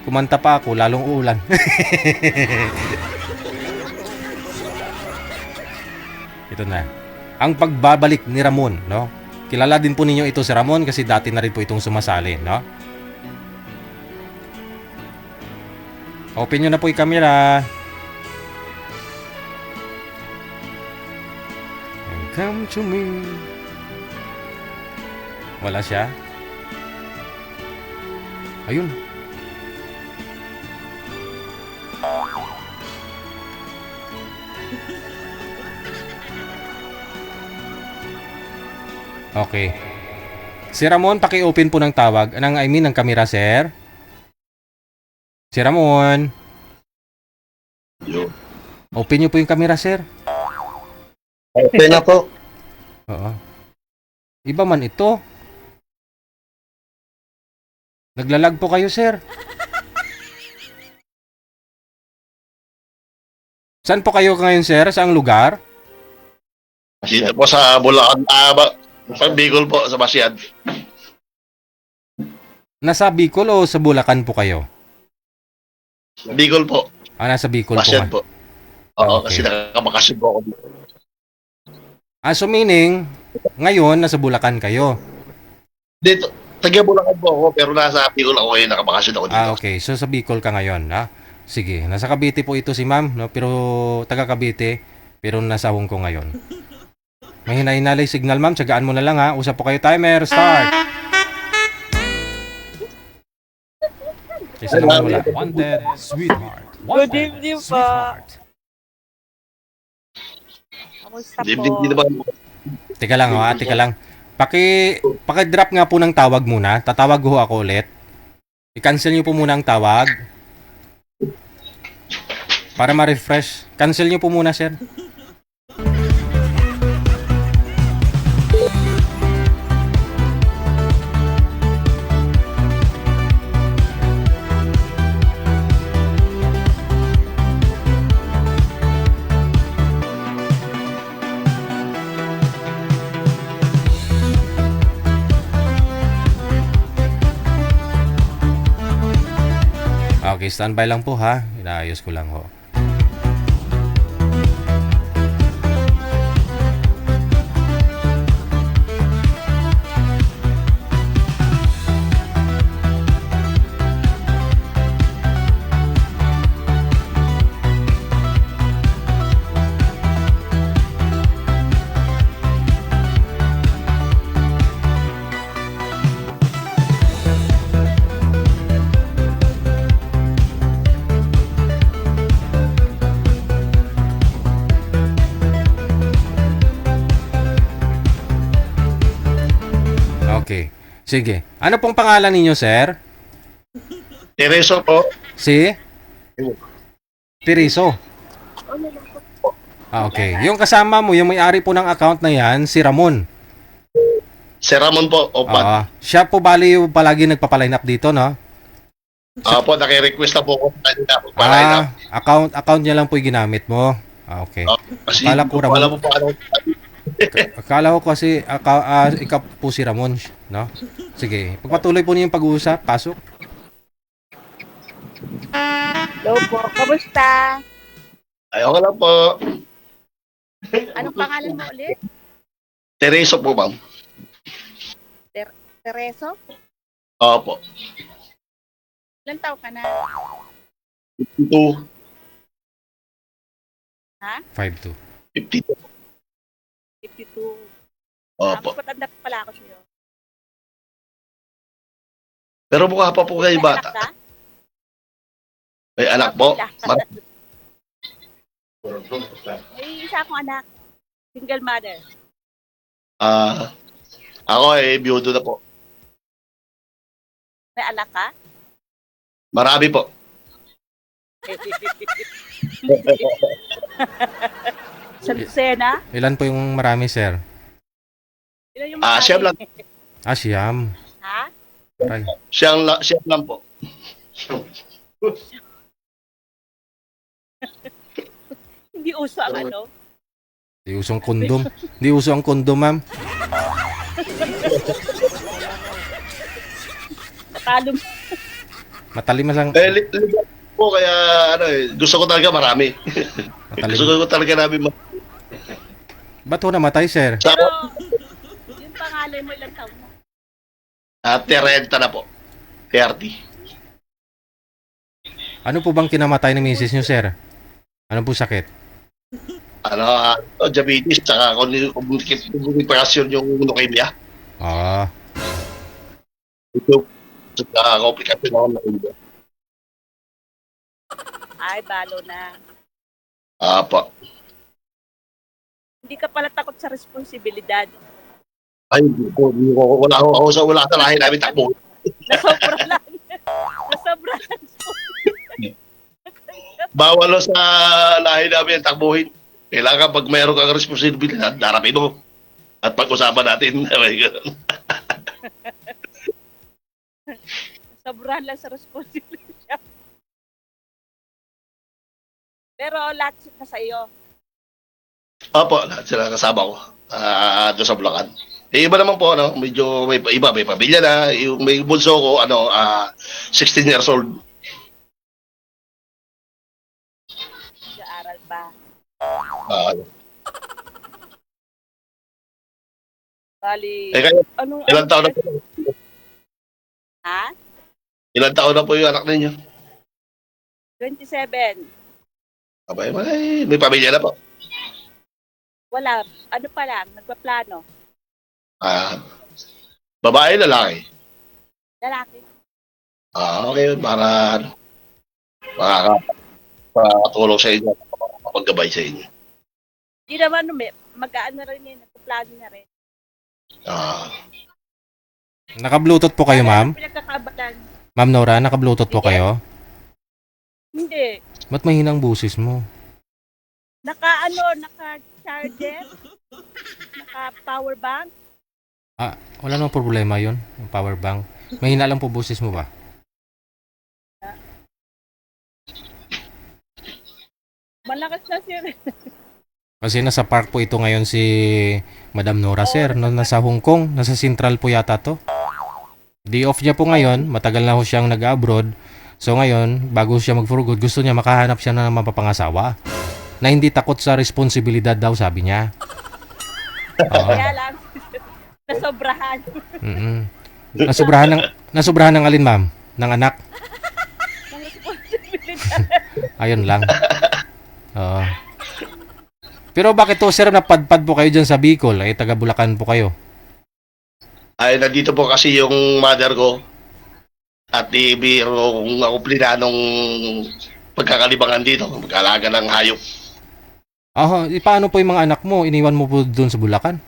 Kumanta pa ako, lalong uulan. Ito na. Ang pagbabalik ni Ramon, no? Kilala din po ninyo ito si Ramon kasi dati na rin po itong sumasali, no? Open nyo na po yung camera. And come to me. Wala siya. Ayun. Okay. Si Ramon, paki-open po ng tawag. Ng camera, sir. Si Ramon. Yo. Open nyo po yung camera, sir. Okay na po. Oo. Iba man ito. Naglalag po kayo, sir. Saan po kayo ngayon, sir? Saang lugar? Dito po sa Bulacan, Bicol po, sa Basyad. Nasa Bicol o sa Bulacan po kayo? Bicol po, Nasa Bicol po. Basyad nga. po. Oo, Okay. kasi nakakabakasyon po ako dito. So meaning, ngayon, nasa Bulacan kayo. Dito, taga Bulacan po ako, pero nasa Bicol ako ngayon, nakabakasyon ako dito. Okay. So sa Bicol ka ngayon, ha? Sige. Nasa Cavite po ito si ma'am, no? Pero taga Cavite, pero nasa Hong Kong ngayon. May hinahinalay signal, ma'am. Tsagaan mo na lang, ha? Usap po kayo. Timer, start! Isa naman wala. Wanted, sweetheart. Good evening po. sweetheart. Kamusta Hindi po? naman po. Teka lang, ha? Teka lang. Paki-drop nga po ng tawag muna. Tatawag ho ako ulit. I-cancel nyo po muna ang tawag. Para ma-refresh. Cancel nyo po muna, sir. Okay, standby lang po ha. Inaayos ko lang ho. Okay. Sige. Ano pong pangalan ninyo, sir? Tereso po, Si? Tiriso. Okay. Yung kasama mo, yung may-ari po ng account na yan, si Ramon. si Ramon po, Opat. Siya po bali yung palagi nagpapaline up dito, no? Po, naki-request na po ako kanina. Pagpalain up. Account niya lang po yung ginamit mo. Okay. Kasi Akala ko Ramon. wala po paano. Akala ko kasi ikaw po si Ramon, no? Sige, pagpatuloy po niyo yung pag-uusap, pasok. Hello po. Kamusta? Ay, okay lang po. Anong pangalan mo ulit? Tereso po, ma'am. Tereso? Opo. Ilan taon ka na? 52, 5-2. 52. 52. Opo. Mas matanda pa pala ako sa'yo. Pero mukha pa po kayo May bata. anak ka? May anak po. May isa akong anak. Single mother. Ako biyudo na po. May anak ka? Marami po. Sa Lucena? Ilan po yung marami, sir? Ilan yung Siyam lang. Siyam. Ha? Aray. Siyam lang po. Hindi uso ang ano? Di usong kondom. Di uso ang kondom, ma'am. Natalo. Matalim ang Ligat po, kaya ano gusto ko talaga marami. Gusto matalim. ko talaga namin Ba't ho namatay, sir? sa Pero, yung pangalan mo ilang taon na? 30 na po. 30. Ano po bang kinamatay ng misis niyo, sir? Ano po sakit? Diabetes, tsaka communication yung leukemia. Ah, Ito, sa komplikasyon ako na ito. Ay, balo na. Apa. Hindi ka pala takot sa responsibilidad. Ay, wala sa lahi namin takbo. Nasobra lang. Nasobra lang. Bawal sa lahi namin ang takbuhin. Kailangan pag mayroon kang responsibilidad, darapin mo. At pag-usapan natin. Sobrahan lang sa responsibilidad. Pero lahat na sa iyo. Opo, lahat sila kasama ko. Doon sa Bulacan. Iba naman po, medyo may iba, may pamilya na. Yung may bunso ko, 16 years old. Nag-aaral ba? Ah, Bali, kayo, anong... ilang taon na po? Ha? Ilang taon na po yung anak ninyo? 27. Abay, may pamilya na po. Wala. Ano pa lang, nagpaplano. Babae, lalaki. Lalaki. Okay yun, para makakatulong sa inyo, mapaggabay sa inyo. Hindi naman, mag-aano rin yun, nagpaplano na rin. naka-bluetooth po kayo, ma'am? Pinagkakabalan. Ma'am Nora, naka-bluetooth po kayo? Hindi. Ba't mahinang busis mo? Naka-charger, naka-power bank. Ah, wala namang problema yun, yung power bank. Mahina lang po busis mo ba? Malakas na siya. Kasi nasa park po ito ngayon si Madam Nora, sir. No, nasa Hong Kong, nasa Central po yata to. Day off niya po ngayon, matagal na ho siyang nag-abroad. So ngayon, bago siya mag-for good, gusto niya makahanap siya ng mapapangasawa. Na hindi takot sa responsibilidad daw, sabi niya. Oo. Kaya lang, nasobrahan. Mm-mm. Nasubrahan ng alin, ma'am? Ng anak? Ng responsibilidad. Ayun lang. Oo. Pero bakit to, sir, napadpad po kayo dyan sa Bicol? Ay, taga Bulacan po kayo. Ay, nandito po kasi yung mother ko. At ibiro kung ako plinanong pagkakalibangan dito, mag-alaga ng hayop. Paano po yung mga anak mo? Iniwan mo po doon sa Bulacan?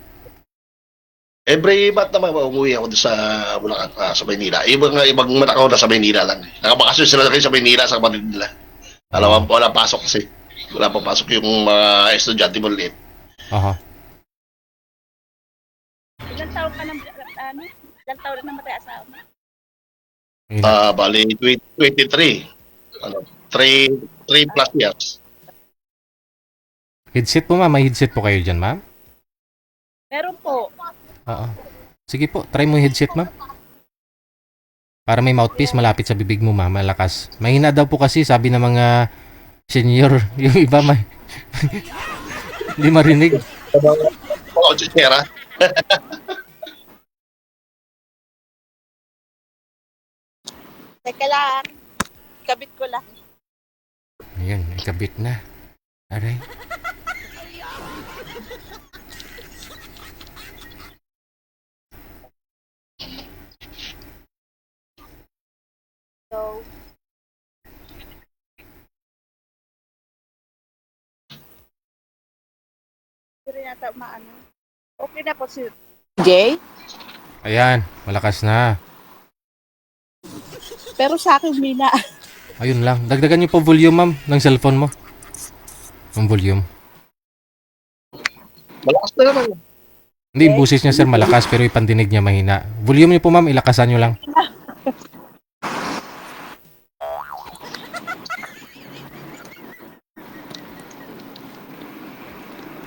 Every month naman umuwi ako doon sa Bulacan, sa Maynila. Ibang mata ko na sa Maynila lang. Nakabakasyon sila kayo sa Maynila sa kapatid nila. Alam mo, wala pasok kasi. Wala pa pasok yung mga estudyante mo ulit. Aha. Ilang taon ka ilang taon na namatay asawa mo? Bali, 23. 3 plus years. Headset po, ma'am. May headset po kayo dyan, ma'am? Meron po. Oo. Sige po, try mo yung headset, ma'am. Para may mouthpiece malapit sa bibig mo, ma'am. Malakas. Mahina daw po kasi, sabi ng mga senior. Yung iba may... Hindi marinig. Oo, chichera. Teka lang. Kabit ko lang. Ayun, ikabit na. Aray. So, hindi rin yata maano. Okay na po si Jay. Ayan, malakas na. Pero sa akin, Mina. Ayun lang. Dagdagan niyo po volume, ma'am, ng cellphone mo. Yung volume. Malakas na naman. Hindi, yung busis niya, sir, malakas, pero yung pandinig niya mahina. Volume niyo po, ma'am, ilakasan niyo lang.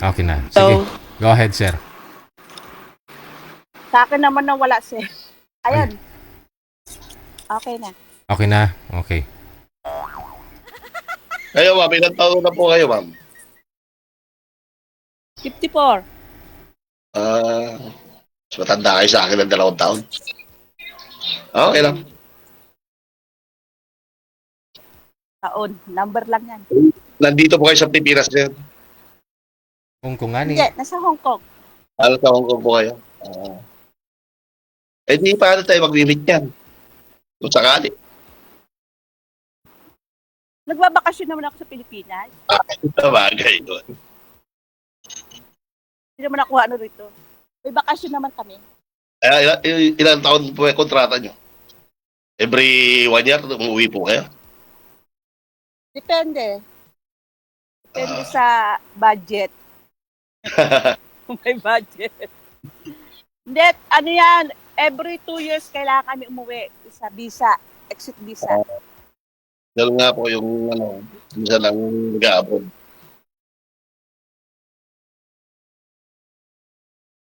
Okay na. So, Sige. Go ahead, sir. sa akin naman na wala, sir. Ayan. Okay na. Okay na? Okay. Kayo, ma'am, ilang taon na po kayo, ma'am? 54. Mas matanda kayo sa akin ng 2 taon. Okay lang. Taon. Number lang yan. Nandito po kayo sa Pilipinas, sir. Kung ani. Hindi, nasa Hong Kong. Ano sa Hong Kong po kayo? Di paano tayo mag-meet yan? Kung sakali. Nagbabakasyon naman ako sa Pilipinas. Bagay doon. Hindi naman ako ano rito. May bakasyon naman kami. Ilang taon po yung kontrata nyo? Every 1 year, umuwi po kayo? Depende. Depende sa budget. Kung may budget. Hindi, ano yan, every 2 years kailangan kami umuwi sa visa, exit visa. Ganun nga po yung minsan lang nag-aabot.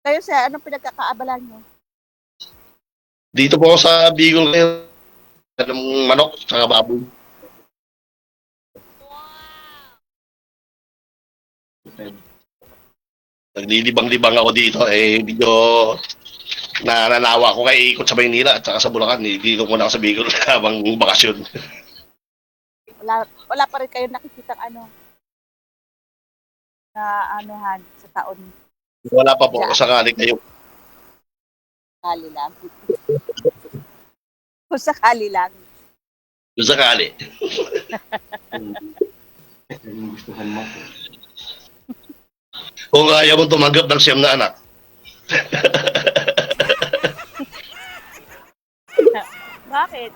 Kayo sir, anong pinagkakaabalan nyo? Dito po ako sa Bicol kayo. Ng manok, saka baboy. Naglilibang-libang ako dito. Medyo nananawa ko kay ikot sa Maynila at saka sa Bulacan. Dito ko na ako sa Bicol habang bakasyon. Wala pa rin kayo nakikita na anuhan sa taon. Wala pa po sakali kayo. Sakali lang. Kung sakali lang. Kung sakali. Kung kaya mo tumanggap ng 9 na anak. Bakit?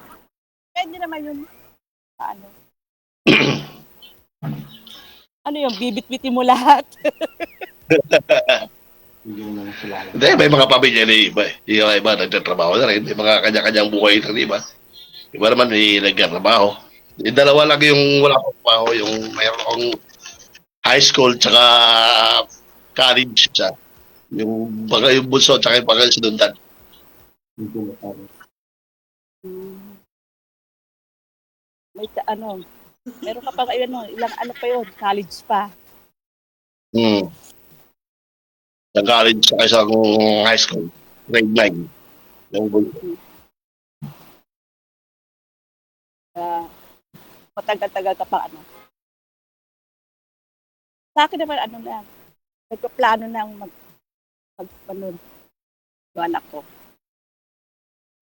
Pwede naman yun. Ano? Ano yung bibit-bitin mo lahat? Hindi, may mga pamilya na iba. Yung iba nagtatrabaho na rin. May mga kanya-kanyang buhay ng iba. Iba naman may nagtatrabaho. Yung dalawa lang yung wala pang trabaho. Yung mayroon akong high school tsaka college siya. Yung bunso tsaka yung sinundan. May meron ka pa ilang ano pa yun, college pa. Yung college tsaka isang high school. Grade 9. Yung bunso. Matagal-tagal ka pa Sa akin naman lang, nagpaplano ng magpanod yung anak ko.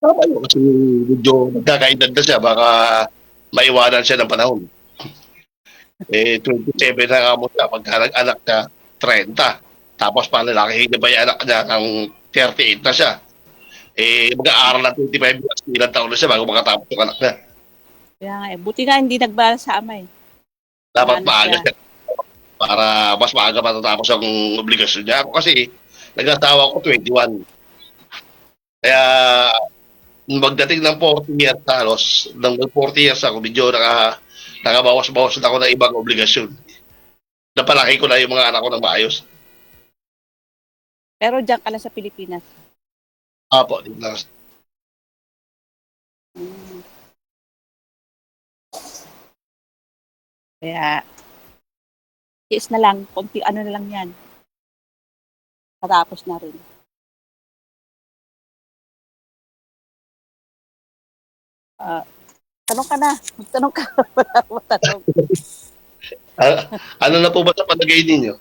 Tama yun kasi medyo nagkakaedad na siya. Baka maiwanan siya ng panahon. 27 na kamo siya. Pagka nag-anak niya, 30. Tapos palalakihin niya ba yung anak niya ng 38 na siya. Mag-aaral na 25 years. Ilang taon na siya bago makatapos yung anak niya. Kaya nga buti nga hindi nagbala sa ama Dapat maaga siya. Para mas maaga matatapos ang obligasyon niya. Ako kasi, nag-asawa ko 21. Kaya, magdating ng 40 years halos, ng 40 years ako, medyo nakabawas-bawas na ako ng ibang obligasyon. Napalaki ko na yung mga anak ko ng maayos. Pero diyan ka na sa Pilipinas. Apo, dito lang. Kaya, tiis na lang, konti na lang yan. Matapos na rin. Tanong ka na. Tanong ka. Wala akong matanong. Ano na po ba sa palagay ninyo?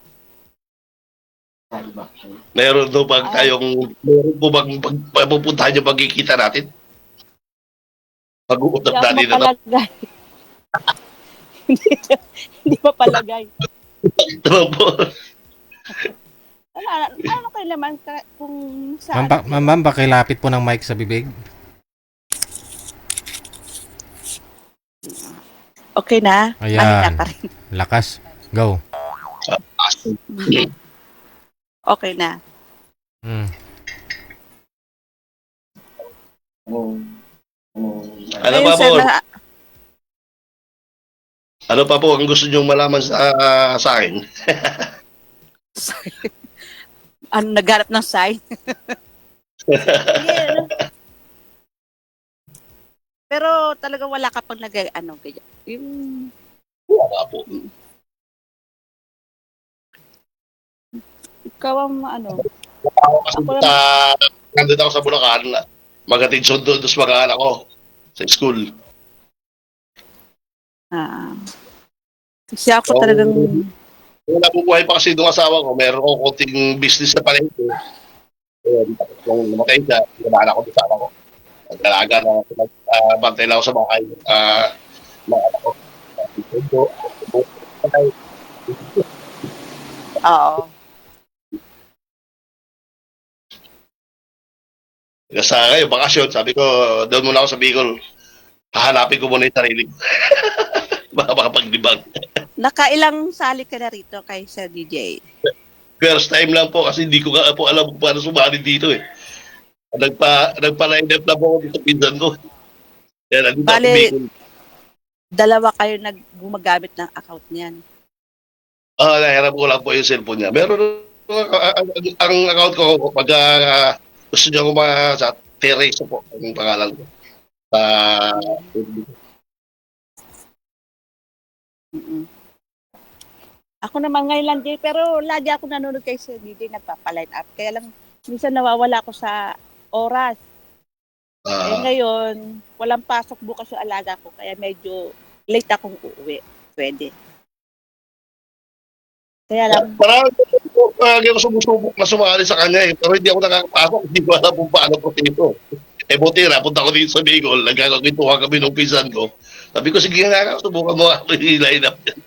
Meron po bang pupuntahan yung pagkikita natin? Pag-uutap natin na palagay. Hindi pa palagay. ito po. Ano kayo naman kung saan? Ma'am, pakilapit po ng mic sa bibig. Okay na? Ayan. Mahina pa rin. Lakas. Go. Okay na. Ano pa po? Ano pa po ang gusto niyong malaman sa akin? Naghanap ng sign. Hindi, ano. Pero talaga wala ka pang ganyan. Yung, Wala po. ikaw ang Kasi Ako sa, nandun ako sa Bulacan, magatid sundo doon sa mga anak ko sa school. Kasi ako talagang, Kung nabubuhay pa kasi doon asawa ko, meron ko konting business na palengke. Kung namatay siya, pinala ko doon sa anak ko. Nag-alaga na, bantay lang ako sa bahay. Mga anak ko. oo. Kasi ngayon, bakasyon, sabi ko, doon muna ako sa Bicol. Hahanapin ko muna yung sarili ko. Baka makapaglibang. Nakailang sali ka na rito kay Sir DJ? First time lang po kasi hindi ko nga po alam kung paano sumali dito eh. Nagpa-line up na po ako dito pinsan ko. Kaya nandito ako sa Bale, Bicol. dalawa kayo gumagamit ng account niyan. Nahiram ko lang po yung cellphone niya. Meron ang account ko pag gusto niya ko sa Teresa po ang pangalan ko. Mm-mm. Ako naman ngayon lang din, pero lagi ako nanonood kay Sir DJ, nagpapaline up. Kaya lang, minsan nawawala ako sa oras. Eh ngayon, walang pasok bukas yung alaga ko, kaya medyo late akong uuwi. Pwede. Kaya lang, Parang ako sumusubok na sumali sa kanya eh. Pero hindi ako nakakapasok. Hindi ko alam kung paano po dito. Eh buti na, punta ko dito sa Bicol. Nagkakakwentuhan kami nung pinsan ko. Sabi ko, sige nga, subukan mo ako i-line up yan.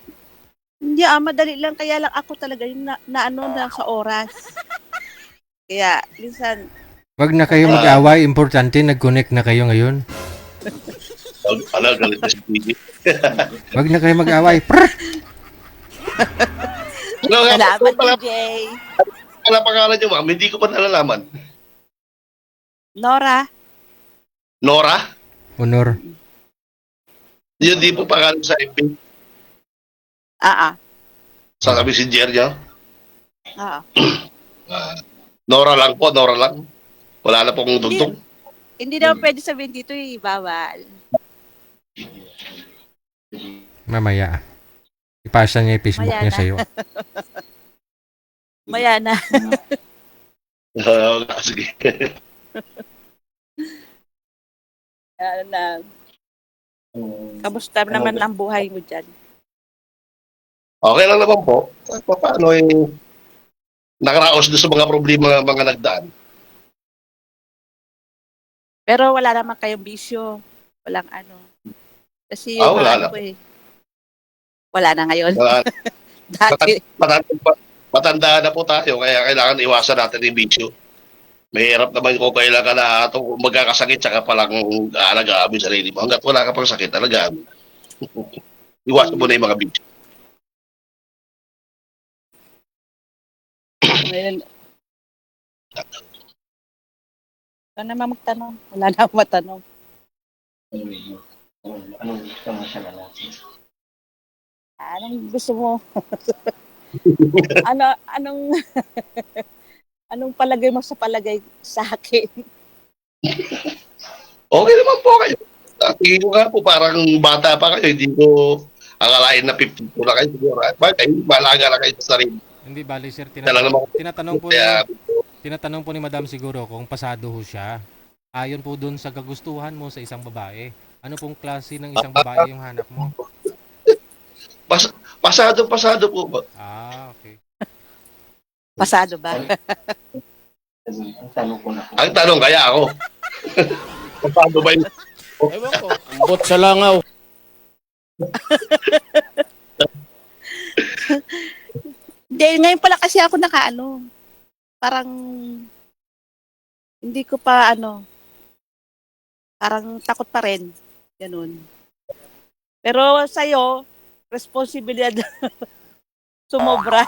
hindi madali lang. Kaya lang ako talaga yung naano na sa oras. Kaya, minsan, Wag na kayo mag-away, importante nag-connect na kayo ngayon. Galit na si PJ. Wag na kayo mag-away. Prr! salamat DJ. Wala pangalan niyo, ma'am. Hindi ko pa nalalaman. Nora, Nora? Honor. Yun di po pangalan sa FB. Sa messenger niya. Nora lang po, Nora lang. Wala na pong tugtog. Hindi naman pwede sabihin dito bawal. Mamaya. Ipasa niya yung Facebook Maya niya na. sa'yo. Maya na. Sige. Kamusta naman ang buhay mo dyan? Okay lang naman po. Paano nakaraos doon sa mga problema ng mga nagdaan. Pero wala naman kayong bisyo. Walang Kasi Wala na. ko wala na ngayon. Wala. Dati. Matanda na po tayo, kaya kailangan iwasan natin yung bisyo. Mahirap naman kung kailangan na kung magkakasakit, saka palang alagaan mo yung sarili mo. Hanggat wala ka pang sakit, alagaan mo. Iwasan mo na yung mga bisyo. Ngayon. Wala naman magtanong. Wala na akong matanong. Anong gusto mo? Anong palagay mo sa palagay sa akin? Okay naman po kayo. Tingin ko nga po, parang bata pa kayo. Hindi ko akalain na 50 po na kayo. Siguro. Bakit? Malaga na kayo sa sarili. Hindi, bali sir. Dala naman. Tinatanong po ni Madam siguro kung pasado ho siya. Ayon po dun sa kagustuhan mo sa isang babae. Ano pong klase ng isang babae yung hanap mo? Pasado po ba? Okay. Pasado ba? Ang tanong, kaya ako. Pasado ba yun? Ewan ko, ambot sa langaw. Hindi, ngayon pala kasi ako parang hindi ko pa parang takot pa rin. Ganun. Pero sa'yo, responsibilidad sumobra.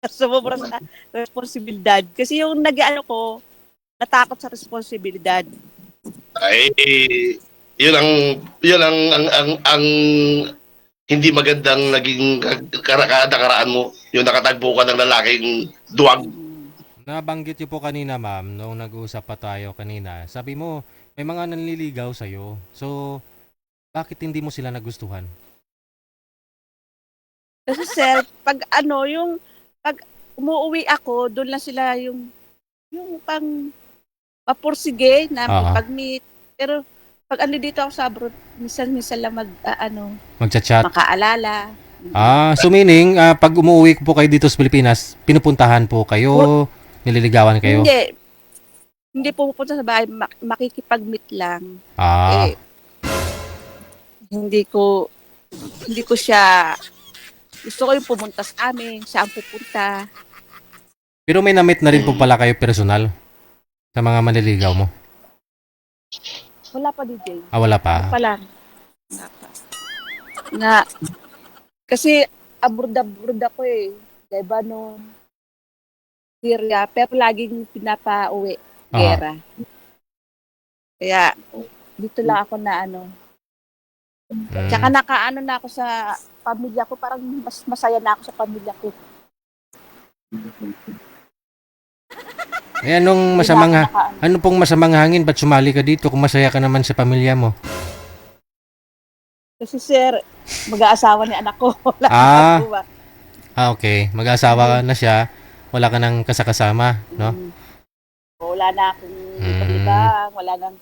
Sumobra sa responsibilidad. Kasi yung ko, natakot sa responsibilidad. Ay, yun ang hindi magandang naging nakaraan mo, yung nakatagpo ka ng lalaking duwag. Nabanggit niyo po kanina, ma'am, nung nag-uusap pa tayo kanina. Sabi mo, may mga nanliligaw sa'yo. So, bakit hindi mo sila nagustuhan? Kasi sir, pag pag umuwi ako, doon lang sila yung pang mapursige na Aha. pag-meet. Pero pag dito ako sa abroad, minsan lang Magchat-chat? makaalala. So meaning, pag umuwi po kayo dito sa Pilipinas, pinupuntahan po kayo, nililigawan kayo? Hindi pumupunta sa bahay, makikipag-meet lang. Ah, Eh, hindi ko siya, gusto ko yung pumunta sa amin, siya ang pupunta. pero may na-meet na rin po pala kayo personal sa mga manliligaw mo? Wala pa, DJ. Wala pa? Pa lang. Wala pa. Kasi abroad ako eh. Lebanon, Syria, pero laging pinapa-uwi. Gera. Kaya, dito lang ako na Tsaka nakaano na ako sa pamilya ko, parang mas masaya na ako sa pamilya ko. Eh, ano pong masamang hangin? Ba't sumali ka dito kung masaya ka naman sa pamilya mo? Kasi sir, mag-aasawa ni anak ko. Wala Ah. nagawa. Okay. Mag-asawa na siya. Wala ka nang kasakasama, no? Wala na akong ibang,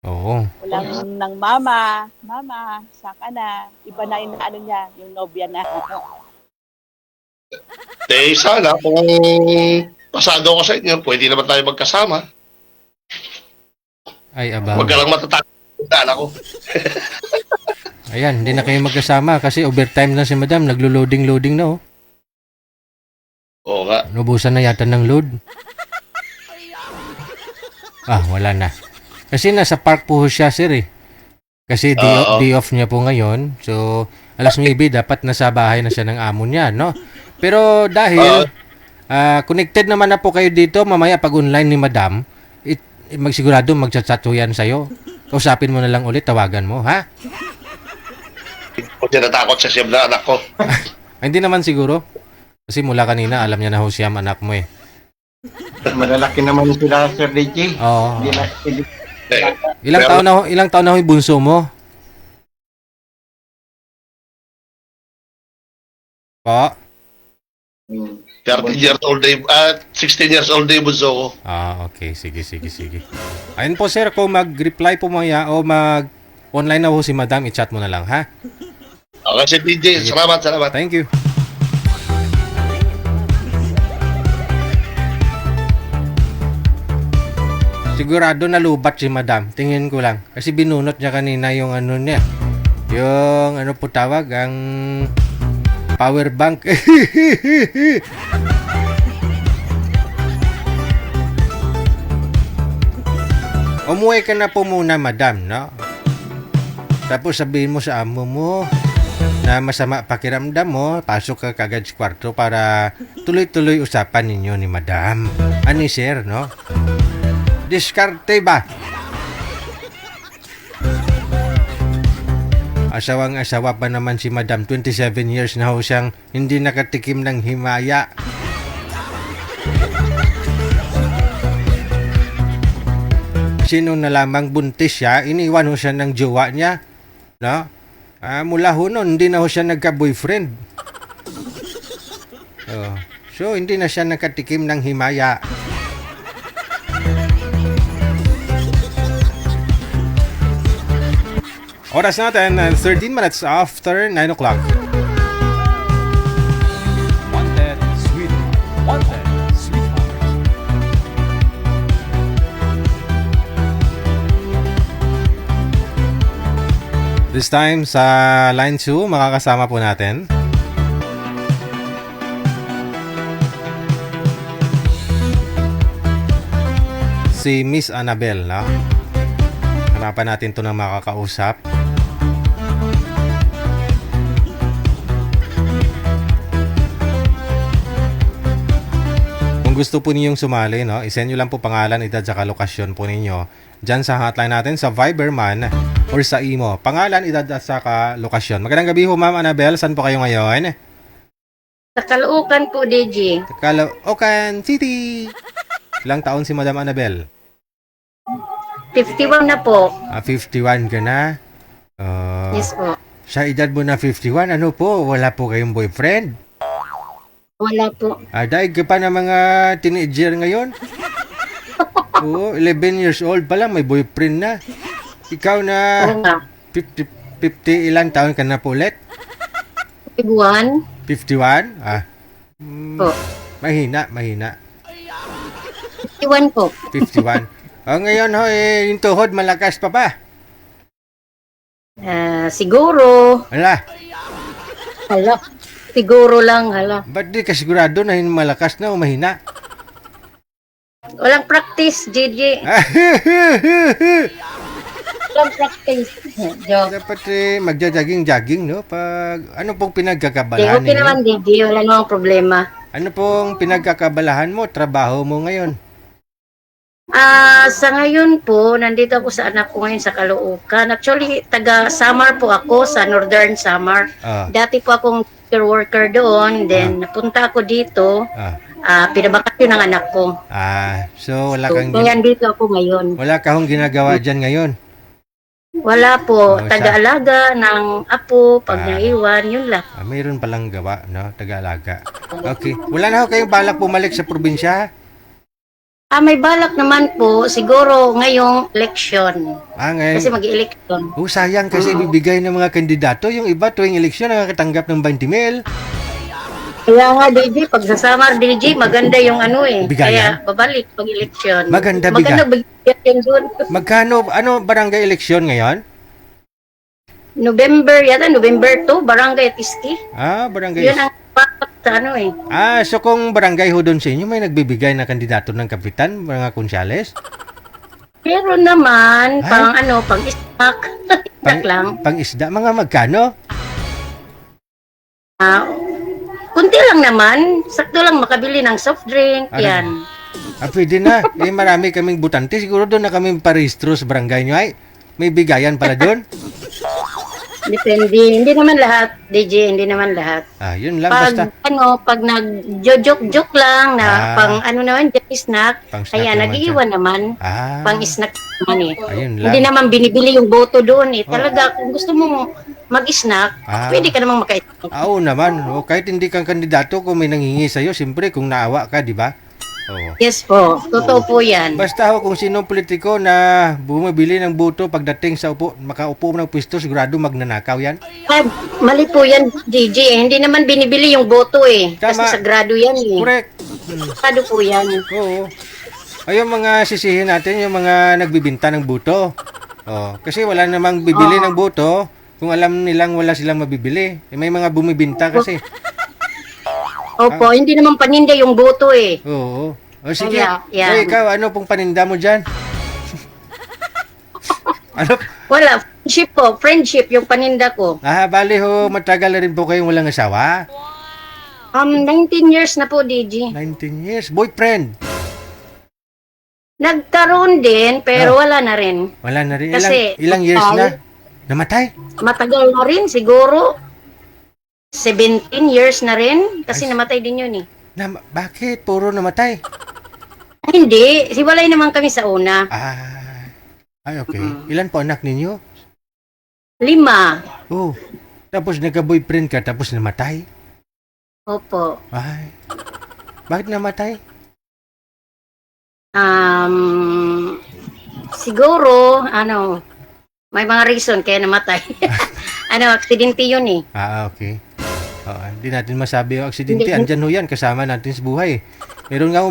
Oo. walang nang mama, saan ka na? Iba na yung niya, yung nobya na. Sana kung pasado ko sa inyo, pwede naman tayo magkasama. Ay, aba. Huwag ka lang matatakot ako. Ayan, hindi na kayo magkasama kasi overtime na si madam. Naglo-loading na, oh. Oo nga. Nubusan na yata ng load. Wala na. Kasi nasa park po siya, sir, eh. Kasi day off niya po ngayon. So, alas 9, dapat nasa bahay na siya ng amo niya, no? Pero dahil connected naman na po kayo dito, mamaya pag online ni madam, magsigurado magchat-chat po yan sa'yo. Kausapin mo na lang ulit, tawagan mo, ha? Kung natakot sa siyam na anak ko. Hindi naman siguro. Kasi mula kanina, alam niya na ho siyam anak mo, eh. Malalaki naman sila, Sir DJ. Oo. Hindi Ilang taon na ho yung bunso mo? Po? 13 years old na 16 years old na yung bunso ko. Okay. Sige. Ayun po, sir, kung mag-reply po maya o mag-online na ho si madam, i-chat mo na lang, ha? Okay, si DJ. Salamat. Thank you. Sigurado nalubat si madam. Tingin ko lang. Kasi binunot niya kanina yung niya. Yung po tawag, ang power bank. Umuwi ka na po muna, madam, no? Tapos sabihin mo sa amo mo na masama pakiramdam mo, pasok ka kagad sa kwarto para tuloy-tuloy usapan ninyo ni madam. Ani, sir, no? Diskarte ba? Asawang-asawa pa naman si madam. 27 years na ho siyang hindi nakatikim ng himaya. Sino na lamang buntis siya, iniwan ho siya ng jowa niya. No? Mula ho nun, hindi na ho siya nagka-boyfriend. So, hindi na siya nakatikim ng himaya. Oras natin, 13 minutes after 9 o'clock. Wanted, sweetheart. This time, sa line 2, makakasama po natin si Miss Annabel, no? Hanapan natin to ng makakausap. Kung Kung gusto po ninyong sumali, no, isend nyo lang po pangalan, edad, saka lokasyon po ninyo. Diyan sa hotline natin, sa Viber man, or sa imo. Pangalan, edad, at saka lokasyon. Magandang gabi ho, Ma'am Annabel. Saan po kayo ngayon? Sa Caloocan po, DJ. Caloocan City. Ilang taon si Madam Annabel? 51 na po. 51 ka na? Yes po. Sa edad mo na 51, ano po? Wala po kayong boyfriend? Wala po. Daig ka pa ng mga teenager ngayon? Oo, 11 years old pa lang, may boyfriend na. Ikaw na Oo nga. 50 ilang taon ka na po ulit? 51 51? po. Mahina. 51 po. 51. Ngayon ho, yung tuhod malakas pa ba? Siguro. Hala, Hala. Siguro lang, hala. ba't di ka sigurado na yung malakas na o mahina? Walang practice, DJ. Walang practice. Joke. Dapat magja-jogging, no? Pag, ano pong Di, pinagkakabalahan okay naman, DJ. Wala namang problema. Ano pong pinagkakabalahan mo? Trabaho mo ngayon? Sa ngayon po, nandito ako sa anak ko ngayon sa Caloocan. Actually, taga Samar po ako, sa Northern Samar. Dati po akong teacher worker doon. Then, napunta ako dito. Pinabakasyon ng anak ko. So wala So, kang kaya dito ako ngayon. wala kang ginagawa diyan ngayon. Wala po. Oh, Taga-alaga ng apo, pag naiwan, yun lang. Mayroon palang gawa, no? Taga-alaga. Okay. Wala na ho kayong balak bumalik sa probinsya? May balak naman po, siguro ngayong election. Ngayon. Kasi mag-election. Sayang kasi bibigay ng mga kandidato. Yung iba tuwing eleksyon nakakatanggap ng 20 mil. Kaya nga, DJ, pag sa Samar, DJ, maganda yung ano eh. Bigayan? Kaya babalik pag election. Maganda bigayan doon. Magkano, barangay eleksyon ngayon? November 2, Barangay Tisti. Barangay. Yun ang pakot sa ano eh. So kung barangay ho doon sa inyo, may nagbibigay na kandidato ng kapitan, mga konsyales? Pero naman, pang snack. Snack lang. Pang isda, mga magkano? Kunti lang naman. Sakto lang makabili ng soft drink. Yan. Pwede na. Marami kaming butante. Siguro doon na kami parehistro sa barangay nyo. Ay, may bigayan pala doon. Depende. Hindi naman lahat, DJ. Hindi naman lahat. Yun lang. Pag, Basta. pag nag-joke lang na pang naman, snack, Pang-snack kaya naman nag-iwan naman. Ah, Pang-snack naman eh. ayun lang. Hindi naman binibili yung boto doon eh. Talaga, kung gusto mo mag-snack, pwede ka namang maka-snack. Oo naman. Kahit hindi kang kandidato, kung may nangingi sa'yo, siyempre kung naawa ka, di ba? Oo. Yes po. Totoo po yan. Basta kung sinong politiko na bumibili ng boto pagdating sa makaupo ng pwesto, sigurado magnanakaw yan. Mali po yan, DJ. Hindi naman binibili yung boto eh. Tama. Kasi sagrado yan eh. Correct. Sagrado po yan. Oo. Yung mga sisihin natin, yung mga nagbibinta ng boto. Kasi wala namang bibili ng boto kung alam nilang wala silang mabibili. May mga bumibinta kasi. Opo, hindi naman paninda yung boto eh. Oo. Sige. Yan. Ikaw, ano pong paninda mo dyan? Ano? Wala. Friendship po. Friendship yung paninda ko. Bali ho, matagal na rin po kayong walang asawa? 19 years na po, DJ. 19 years. Boyfriend? Nagkaroon din, pero wala na rin. Wala na rin. Kasi, Ilang years na? Namatay? Matagal na rin, siguro. 17 years na rin. Kasi namatay din yun eh. Bakit? Puro namatay? Hindi. Siwalay naman kami sa una. Ay, okay. Ilan po anak ninyo? 5. Oh. Tapos nagka-boyfriend ka, tapos namatay? Opo. Ay. Bakit namatay? Siguro, may mga reason kaya namatay. Aksidente yun eh. Okay. Hindi natin masabi yung aksidente. Andyan ho yan, kasama natin sa buhay. Meron nga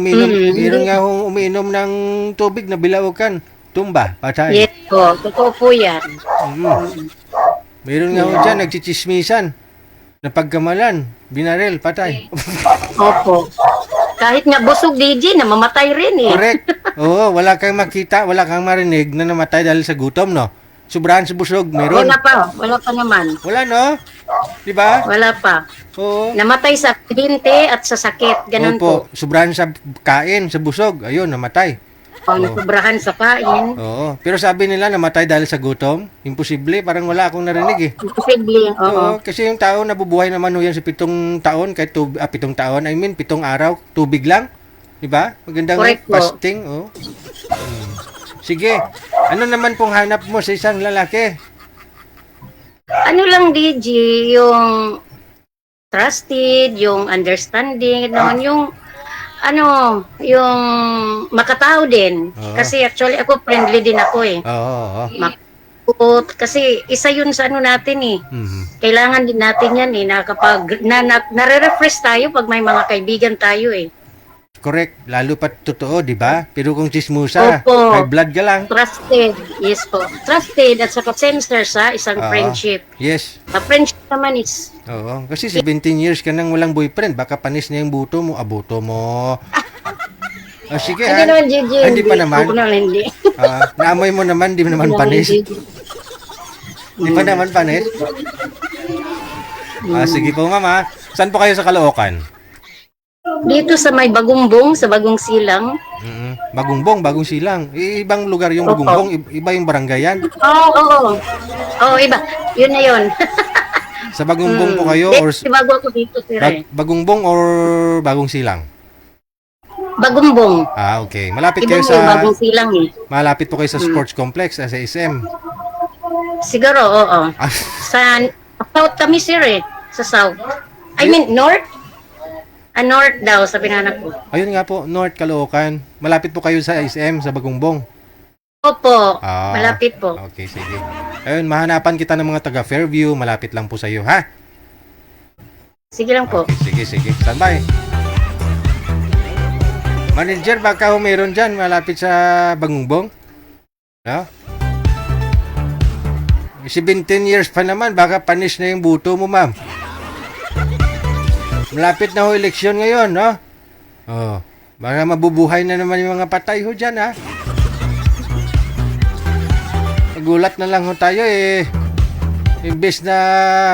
umiinom ng tubig na bilaukan. Tumba, patay. Yes po, totoo po yan. Meron nga ho dyan, nagchichismisan. Napagkamalan, binaril, patay. Opo. Kahit nga busog DJ, namamatay rin eh. Correct. Oo, wala kang makita, wala kang marinig na namatay dahil sa gutom, no? Sobrahan sa busog, meron. Wala pa naman. Wala, no? Di ba? Wala pa. Oo. Namatay sa aksidente at sa sakit, ganun po. Opo, sobrahan sa kain, sa busog. Ayun, namatay. O, nasubrahan sa kain. Oo. Pero sabi nila, namatay dahil sa gutom. Imposible, parang wala akong narinig eh. Imposible, oo. Oo, kasi yung tao nabubuhay naman ho yan sa 7 taon, kahit 7 taon, 7 araw, tubig lang. Di ba? Magandang Correct po. fasting. Oh. Sige, ano naman pong hanap mo sa isang lalaki? Ano lang, DJ, yung trusted, yung understanding, yung yung makatao din. Oo. Kasi actually ako friendly din ako eh. Oo. Makakot. Kasi isa yun sa natin eh. Mhm. Kailangan din natin yan eh, na kapag nare-refresh tayo pag may mga kaibigan tayo eh. Correct, lalo pa totoo, di ba? Pero kung chismusa, Opo. high blood ka lang. Trusted, yes po. Trusted at saka sincere sa isang Oo. friendship. Yes. Sa friendship naman is, Oo, kasi 17 years ka nang walang boyfriend, baka panis na yung buto mo, abuto mo. Sige hindi ha. naman, Gigi. Hindi pa naman. Ako naman, hindi. Naamoy mo naman, di mo naman panis. Di pa naman panis. Sige po mama. Saan po kayo sa Caloocan? Dito sa may Bagumbong, sa Bagong Silang. Bagumbong, Bagong Silang. Ibang lugar yung Opo. Bagumbong, iba yung barangay yan. Oo, iba. Yun na yun. Sa Bagumbong po kayo or Bago ako dito, sir. Bagumbong or Bagong Silang? Bagumbong. Okay. Malapit Iba kayo mo yung sa Bagong Silang eh. malapit po kayo sa sports complex sa SM. Siguro, oo. Ah, Sa South kami, sir eh. Sa South. I mean, North? North daw, sabi ng anak ko. ayun nga po, North Caloocan. Malapit po kayo sa SM sa Bagumbong. Opo, Ah. malapit po. Okay, sige. Ayun, mahanapan kita ng mga taga Fairview, malapit lang po sa iyo, ha? Sige lang po. Okay, sige. Standby. Manager, baka meron dyan malapit sa Bagumbong? No? 17 years pa naman, baka panis na yung buto mo, ma'am. Malapit na ho eleksyon ngayon, no? Oh, baka mabubuhay na naman yung mga patay ho dyan, ha? Nagulat na lang ho tayo, eh. Imbes na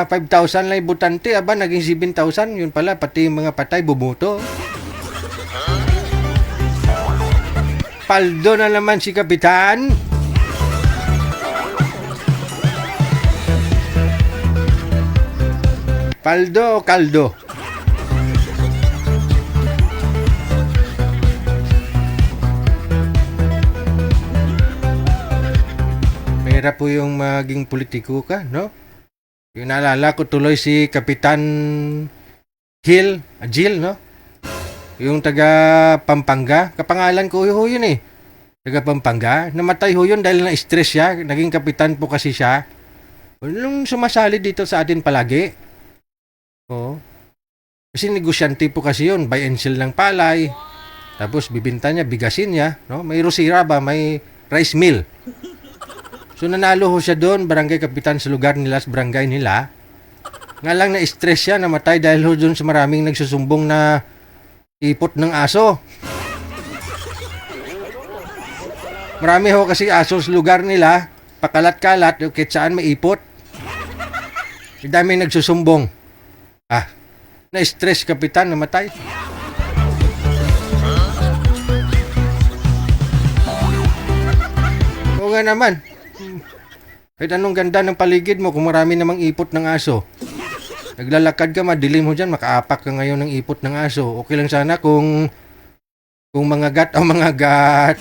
5,000 lang yung butante, aba, naging 7,000. Yun pala, pati yung mga patay, bubuto. Paldo na naman si Kapitan. Paldo o kaldo? Mahirap po yung maging politiko ka, no? Yung naalala ko tuloy si Kapitan Jill, no? Yung taga Pampanga, kapangalan ko ho yun eh. Taga Pampanga, namatay ho yun dahil na-stress siya, naging kapitan po kasi siya. Nung sumasali dito sa atin palagi. Oo. Kasi negosyante po kasi yun, buy and sell ng palay. Tapos bibinta niya, bigasin niya, no? May rosira ba, may rice mill. So nanalo ho siya doon, barangay kapitan sa lugar nila, sa barangay nila. Nga lang na-stress siya, namatay dahil ho doon sa maraming nagsusumbong na ipot ng aso. Marami ho kasi aso sa lugar nila, pakalat-kalat, kahit saan may ipot. Daming nagsusumbong. Na-stress kapitan, namatay. Oo nga naman. Kahit anong ganda ng paligid mo, kung marami namang ipot ng aso. Naglalakad ka, madilim mo dyan, makaapak ka ngayon ng ipot ng aso. Okay lang sana kung mga gat o mga gat.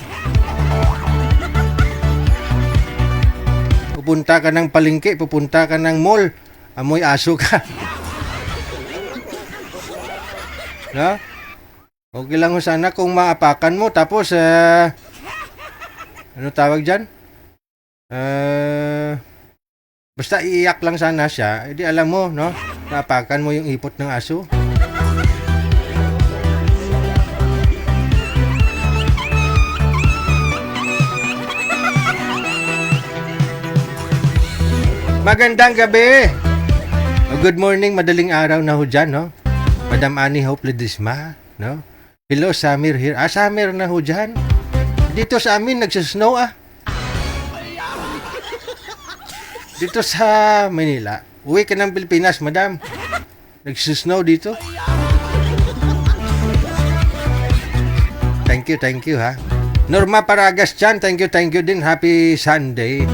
Pupunta ka ng palengke, pupunta ka ng mall, amoy aso ka. No? Okay lang sana kung maapakan mo, tapos, ano tawag dyan? Basta iiyak lang sana siya, edi alam mo, no? Naapakan mo yung ipot ng aso. Magandang gabi! Good morning, madaling araw na ho dyan, no? Madam Annie Hope Ledesma, no? Hello, Samir here. Samir na ho dyan. Dito sa amin, nagsasnow, Dito sa Manila. Uwi ka ng Pilipinas, madam. Nagsusnow dito. Thank you ha. Norma Paragas dyan, thank you din. Happy Sunday.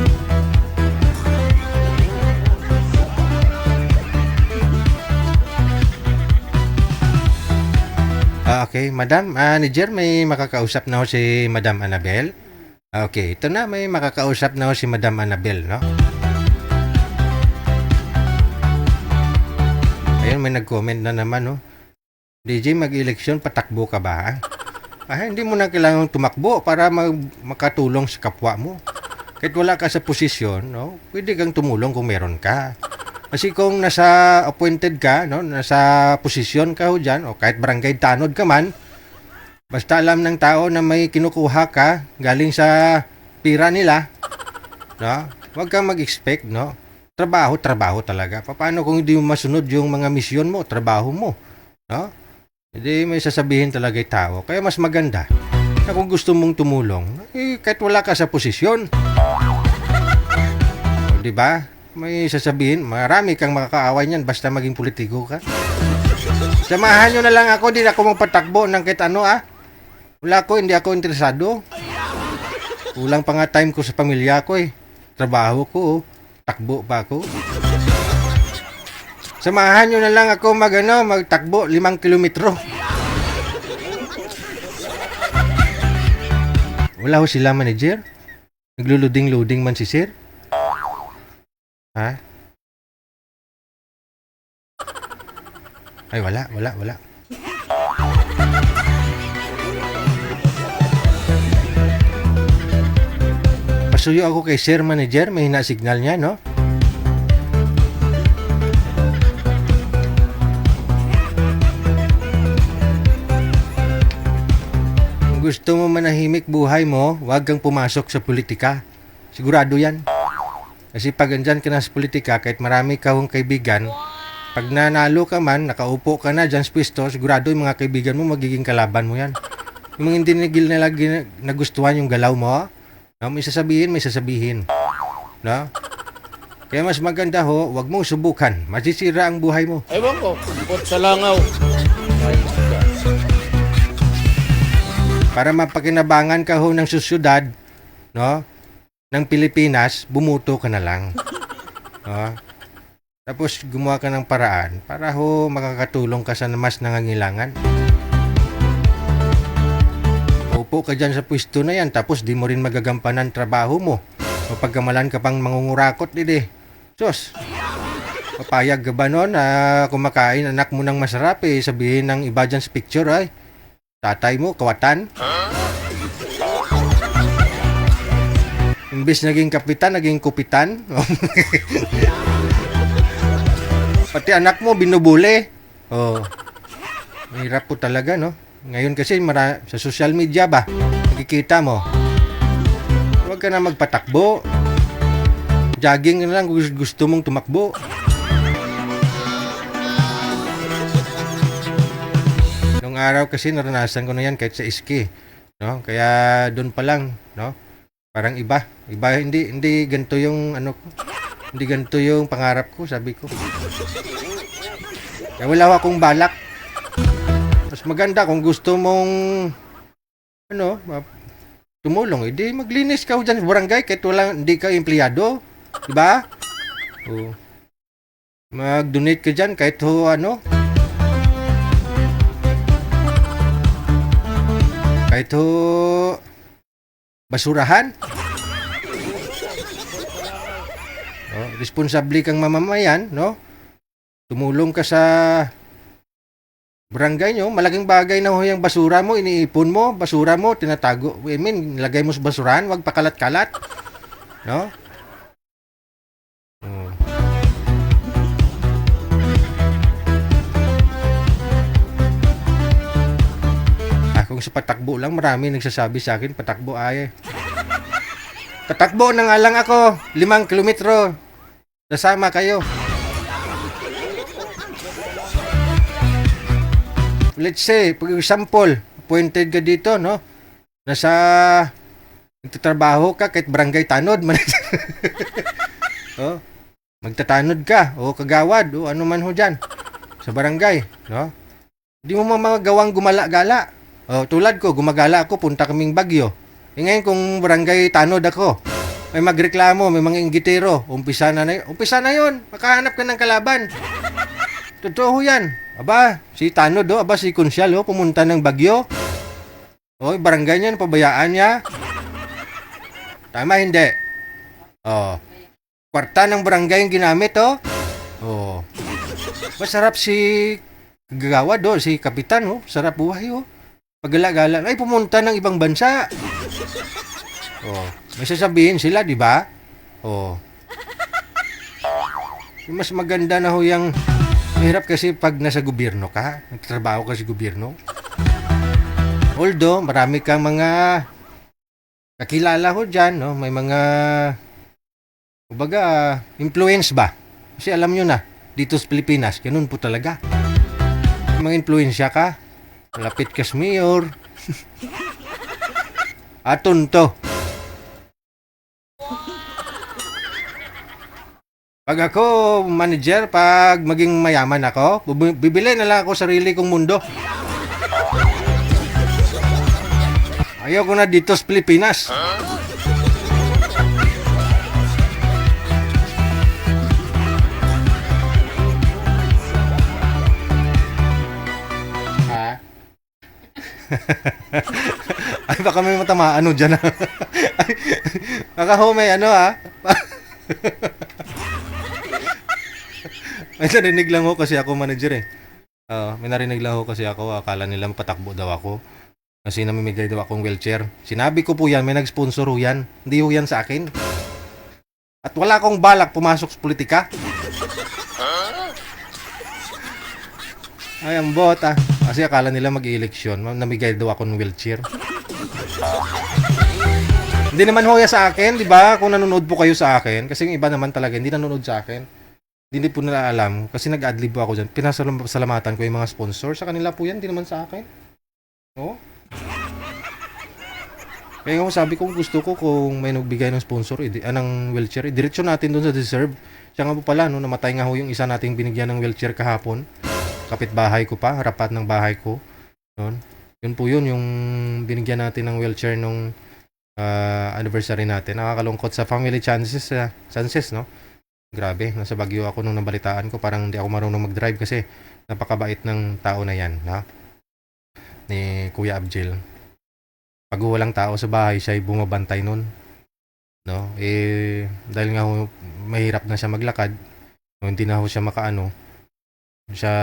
Okay, Madam Manager, may makakausap na ho si Madam Annabel. Okay, ito na, may makakausap na ho si Madam Annabel, no? Ayun, may nag-comment na naman, no? DJ, mag-eleksyon, patakbo ka ba? Hindi mo na kailangang tumakbo para makatulong sa kapwa mo. Kahit wala ka sa posisyon, no? Pwede kang tumulong kung meron ka. Kasi kung nasa appointed ka, no, nasa posisyon ka ho dyan, o kahit barangay tanod ka man, basta alam ng tao na may kinukuha ka galing sa pira nila, no, huwag kang mag-expect, no. Trabaho talaga. Paano kung hindi mo masunod yung mga misyon mo, trabaho mo, no? Hindi may sasabihin talaga yung tao. Kaya mas maganda na kung gusto mong tumulong, kahit wala ka sa posisyon, o, diba? May sasabihin, marami kang makakaaway niyan basta maging politiko ka. Samahan nyo na lang ako, di ako magpatakbo ng kahit ano hindi ako interesado. Kulang pa nga time ko sa pamilya ko Trabaho ko, takbo pa ako. Samahan nyo na lang ako magtakbo 5 kilometro. Wala ho sila, manager? Nagluluding-luding man si sir? Ha? Ay, wala. Pasuyo ako kay Sir Manager, may hina signal niya, no? Kung gusto mo manahimik buhay mo, huwag kang pumasok sa politika. Sigurado yan. Kasi pag andyan ka na sa politika, kahit marami kang kaibigan, pag nanalo ka man, nakaupo ka na dyan sa pwesto, sigurado yung mga kaibigan mo, magiging kalaban mo yan. Yung mga hindi nila nagustuhan yung galaw mo, no? May sasabihin. No? Kaya mas maganda ho, wag mong subukan. Masisira ang buhay mo. Ewan ko, bukod sa langaw. Para mapakinabangan ka ho ng susyudad, no? Ng Pilipinas, bumuto ka na lang. Tapos gumawa ka ng paraan para ho makakatulong ka sa mas nangangailangan. Upo ka dyan sa pwesto na yan, tapos di mo rin magagampanan trabaho mo. O pagkamalan ka pang mangungurakot, Sus, papayag ka ba nun na kumakain anak mo ng masarap sabihin ng iba dyan sa picture tatay mo, kawatan? Imbis naging kapitan, naging kupitan. Pati anak mo, binubuli. Mahirap po talaga, no? Ngayon kasi, sa social media ba, nakikita mo. Huwag ka na magpatakbo. Jogging na lang kung gusto mong tumakbo. Nung araw kasi, naranasan ko na yan kahit sa iski. No? Kaya doon pa lang, no? Parang iba, hindi ganito yung ko. Hindi ganito yung pangarap ko, sabi ko. Kaya wala akong balak. Mas maganda kung gusto mong tumulong, hindi maglinis ka dyan sa barangay kahit hindi ka empleyado, di ba? Mag-donate ka dyan kahit basurahan. Responsable kang mamamayan, no? Tumulong ka sa barangay nyo, malaking bagay na yung basura mo, iniipon mo, basura mo, tinatago. Nilagay mo sa basurahan, wag pakalat-kalat. No? Kung sa patakbo lang, marami nagsasabi sa akin, patakbo Tatakbo na nga lang ako, 5 kilometro. Nasama kayo. Let's say, pag example, appointed ka dito, no? Nagtatrabaho ka kahit barangay tanod. magtatanod ka o kagawad o ano man ho dyan sa barangay, no? Hindi mo magawang gumala-gala. O, tulad ko, gumagala ako, punta kaming Bagyo. Ngayon kung barangay tanod ako, may magreklamo, may mga inggitero, umpisa na yun, makahanap ka ng kalaban. Totoo yan. Aba, si tanod aba si Konsyal pumunta ng Bagyo. O, barangay niya, pabayaan niya. Tama, hindi. O, kwarta ng barangay yung ginamit, o. Masarap si gagawad, si kapitan, sarap buhay, Pagala-gala, ay pumunta ng ibang bansa. May sasabihin sila, di ba? Mas maganda na yung mahirap kasi pag nasa gobyerno ka, nagtatrabaho ka sa gobyerno. Although, marami kang mga kakilala dyan, may mga kumbaga, influence ba? Kasi alam nyo na, dito sa Pilipinas, ganun po talaga. Mga influensya ka, malapit ka sa mayor, aton to. Pag ako manager, pag maging mayaman ako, bibili na lang ako sarili kong mundo. Ayaw ko na dito sa Pilipinas. Ay, baka may matamaan dyan. Baka may may narinig lang kasi ako manager may narinig lang kasi ako, akala nila patakbo daw ako kasi namimigay daw akong wheelchair. Sinabi ko po yan, may nag-sponsor yan, hindi ho yan sa akin. At wala akong balak pumasok sa politika. Ay, ang bota. Kasi akala nila mag-eleksyon, namigay daw ako ng wheelchair. Hindi naman ho yan sa akin, di ba? Kung nanonood po kayo sa akin, kasi yung iba naman talaga hindi nanonood sa akin. Hindi po nila alam kasi nag-adlib po ako dyan. Pinasalamatan ko yung mga sponsor. Sa kanila po yan, hindi naman sa akin. Kaya nga sabi ko, gusto ko kung may nagbigay ng sponsor, ng wheelchair, diretso natin doon sa deserve. Siya nga po pala, namatay nga ho yung isa nating binigyan ng wheelchair kahapon. Kapitbahay ko pa, harapat ng bahay ko. Yun po yun, yung binigyan natin ng wheelchair nung anniversary natin. Nakakalungkot sa family chances, no? Grabe, nasa Baguio ako nung nabalitaan ko, parang hindi ako marunong mag-drive kasi napakabait ng tao na yan, ni Kuya Abjel. Pag walang tao sa bahay, siya ay bumabantay nun. Dahil nga mahirap na siya maglakad, hindi na ho siya siya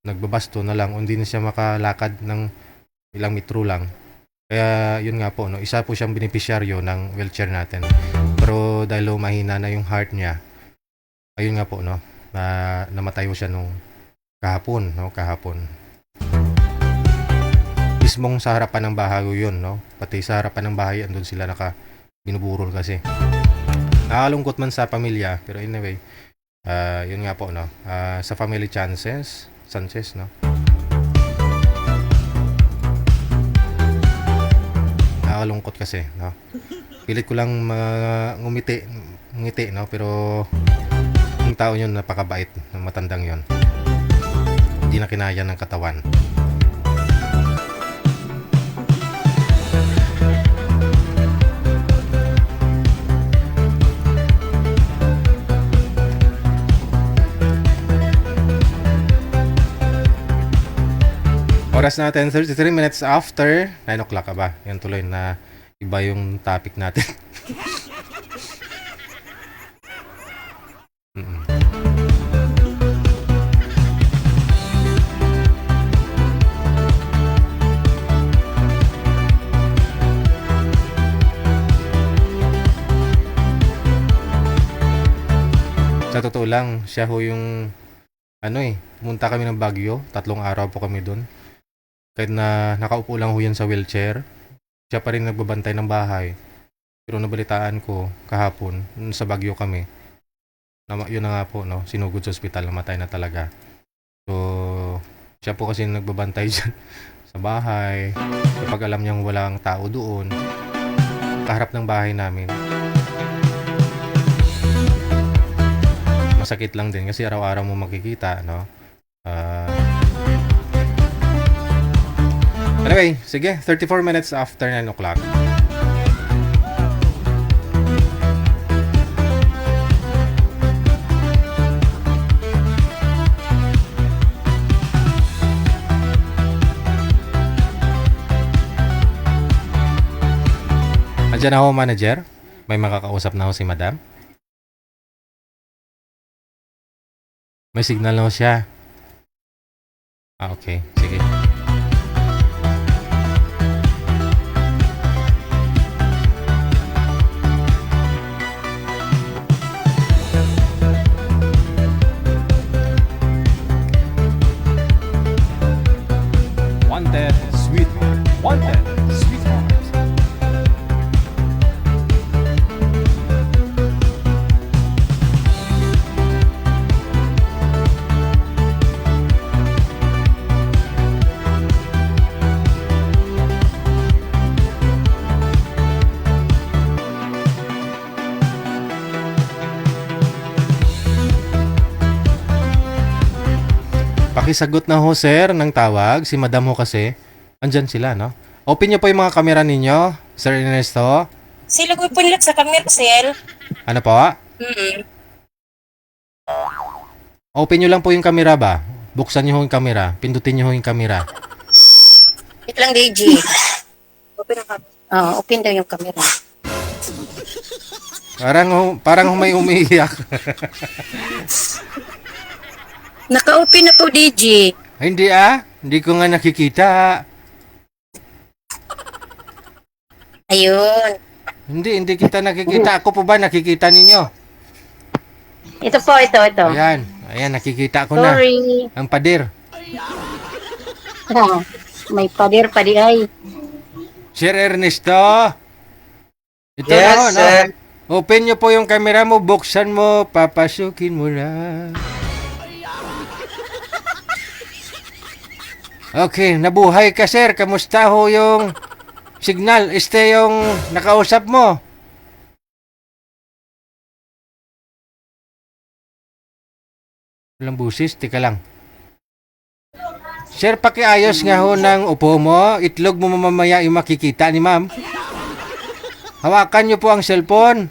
nagbabasto na lang, hindi na siya makalakad ng ilang metro lang. Kaya yun nga po, isa po siyang beneficiaryo ng wheelchair natin. Pero dahil mahina na yung heart niya, ayun nga po, namatay ho siya nung kahapon. Mismong sa harapan ng bahay yun, pati sa harapan ng bahay, andun sila binuburol kasi. Nakakalungkot man sa pamilya, pero anyway, yun nga po, sa family Sanchez, nakakalungkot kasi, pilit ko lang ngumiti, pero yung tao yun, napakabait ng matandang yun, hindi na kinaya ng katawan. Oras natin, 33 minutes after 9 o'clock ba? Yan tuloy na iba yung topic natin. Sa totoo lang, siya ho yung pumunta kami ng Baguio, 3 araw po kami doon. Kahit na nakaupo lang ho yan sa wheelchair, siya pa rin nagbabantay ng bahay. Pero nabalitaan ko kahapon, sa Baguio kami, yun na nga po, sinugod sa ospital, namatay na talaga. So, siya po kasi nagbabantay dyan sa bahay. Kapag alam niyang walang tao doon, kaharap ng bahay namin. masakit lang din kasi araw-araw mo makikita, no? Anyway, sige, 34 minutes after 9 o'clock. Andiyan na ho, manager. May makakausap na ho si madam. May signal na ho siya. Okay. Sige. Wanted, sweetheart. Wanted, sweetheart. Pakisagot na ho, sir, ng tawag. Si madam ho kasi. Andyan sila, no? Open nyo po yung mga kamera ninyo, Sir Ernesto. Sila ko punlat sa camera, sir. Ano po? Open nyo lang po yung kamera ba? Buksan nyo ho yung kamera. Pindutin nyo ho yung kamera. Wait lang, DJ. Open ang camera. Open daw yung camera. Parang may umiiyak. Naka-open na po, DJ. Hindi Hindi ko nga nakikita. Ayun. Hindi kita nakikita. Ako po ba nakikita ninyo? Ito po, ito. Ayan, nakikita ko na. Sorry. Ang pader. May pader pa di ay. Sir Ernesto. Ito Yes, na ho, no? sir. Open nyo po yung camera mo, buksan mo, papasukin mo na. Okay, nabuhay ka, sir. Kamusta ho yung signal? Yung nakausap mo? Walang busis, tika lang. Sir, pakiayos nga ho ng upo mo. Itlog mo mamaya yung makikita ni ma'am. Hawakan nyo po ang cellphone.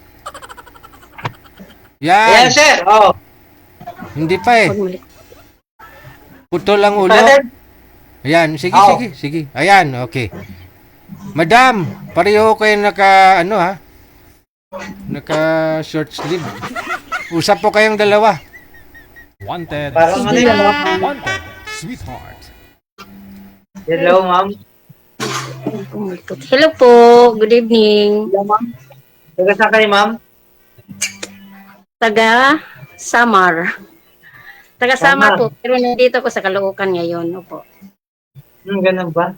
Yan. Yes, sir. Oh. Hindi pa eh. Putol ang ulo. Ayan, sige. Ayan, okay. Madam, pareho kayo naka short sleeve. Usap po kayong dalawa. Wanted. Parang ano yun, ma'am? Wanted, sweetheart. Hello, ma'am. Hello po. Good evening. Hello, ma'am. Taga saan kayo, ma'am? Taga Samar. Taga Samar po. Pero nandito ko sa Caloocan ngayon. Opo. Ganun ba?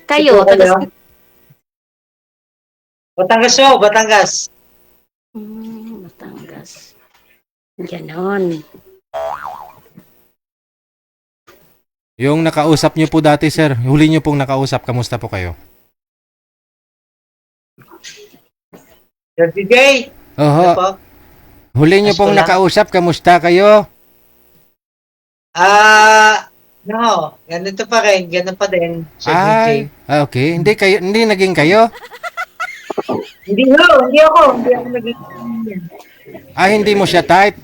Kayo, taga Batangas po, Batangas. Batangas. Ganon. Yung nakausap nyo po dati, sir. Huli nyo pong nakausap. Kamusta po kayo? Sir DJ. Oho. Ano po? Huli nyo pong Askola. nakausap. Kamusta kayo? No. Ganito pa rin. Ganun pa din, Sir DJ. Okay. Hindi naging kayo? Hindi ako. Hindi ako naging... Hindi mo siya type?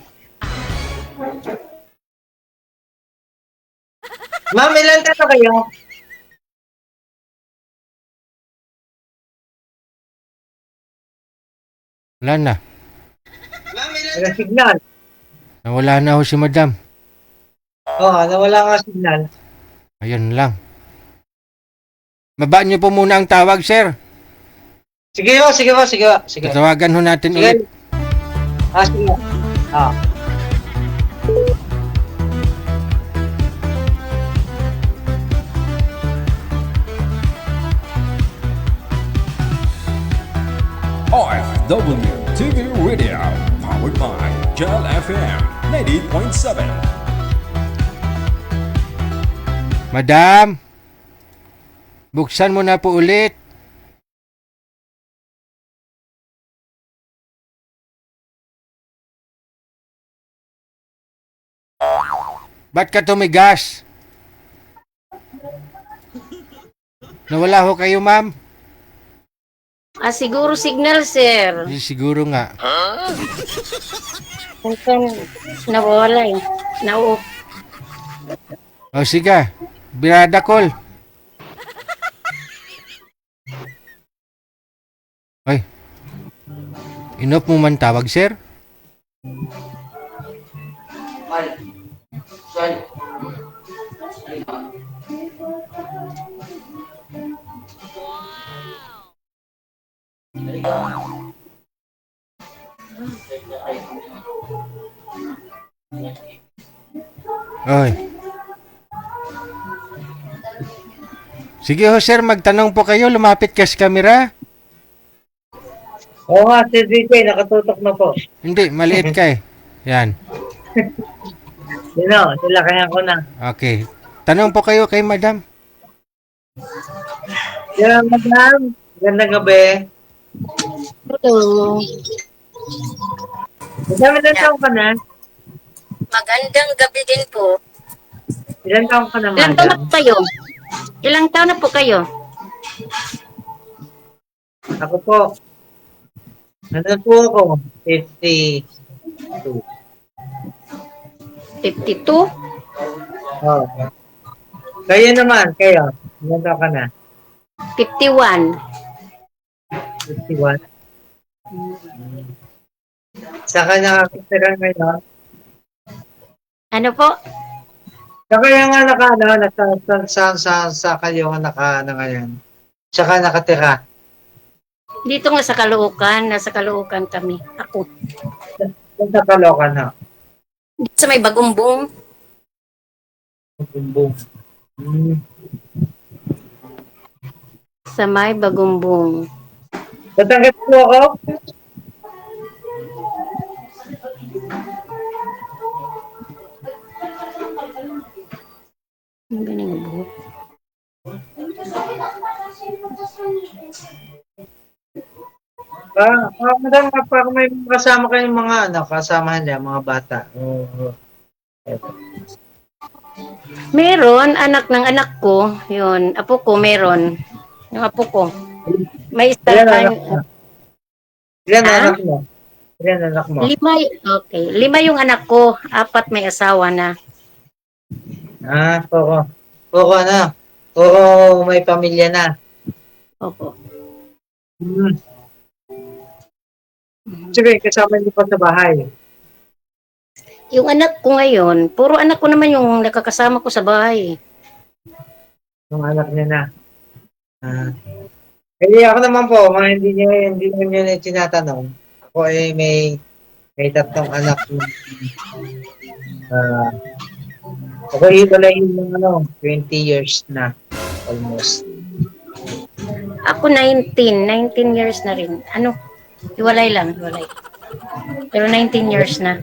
Ma'am, ilan tato kayo? Wala na. Ma'am, ilan signal? Nawala na ho si madam. Nawala nga signal. Ayun lang. Babaan nyo po muna ang tawag, sir. Sige. Tatawagan ho natin Sige. ulit. Sige. OFW TV Radio, powered by Gel FM 90.7. Madam, buksan mo na po ulit. Ba't ka tumigas? Nawala ho kayo, ma'am? Siguro signal, sir. Siguro nga. Kung nawala eh. O sige, birada call. Ay, inop mo man tawag, sir? Ay. Sige ho, sir, magtanong po kayo. Lumapit ka sa camera. Oo nga, si DJ, nakatutok na po. Hindi, maliit ka eh. Yan. Sino? Sila kaya ko na. Okay. Tanong po kayo kay madam. Yeah, madam. Gandang gabi. Hello. Madam, ilan taong ka na? Magandang gabi din po. Ilan taong ka na, Ilang taon na madam? po kayo? Ilang taon na po kayo? Ako po. Ano po ako? 52. 52? Oh. Kayo naman, kayo. Ilan taong ka na? 51. 51. Saka nakakitira ngayon. Ano po? Saka yung nga sa kayo nga ngayon. Saka nakatira. Dito nga sa Caloocan. Nasa Caloocan kami. Ako. Sa Caloocan, ha? Dito sa may Bagumbong. Bumbong. Sa may Bagumbong. Tatanggap po ako? Ang galing ang buhok. Madam, parang may kasama kayong mga kasamahan niya, mga bata. Meron, anak ng anak ko. Yun, apo ko meron. Yung apo ko. May isa Ilan anak mo? Ilan anak mo? 5, okay. 5 yung anak ko. 4 may asawa na. Puro. Puro may pamilya na. Opo. Sige, kasama niyo pa sa bahay. Yung anak ko ngayon, puro anak ko naman yung nakakasama ko sa bahay. Yung anak niya na. Ako naman po, hindi niyo na tinatanong. Ako ay may 3 anak. Ako hiwalay yung 20 years na. Almost. Ako 19 years na rin. Hiwalay lang. Pero 19 years na.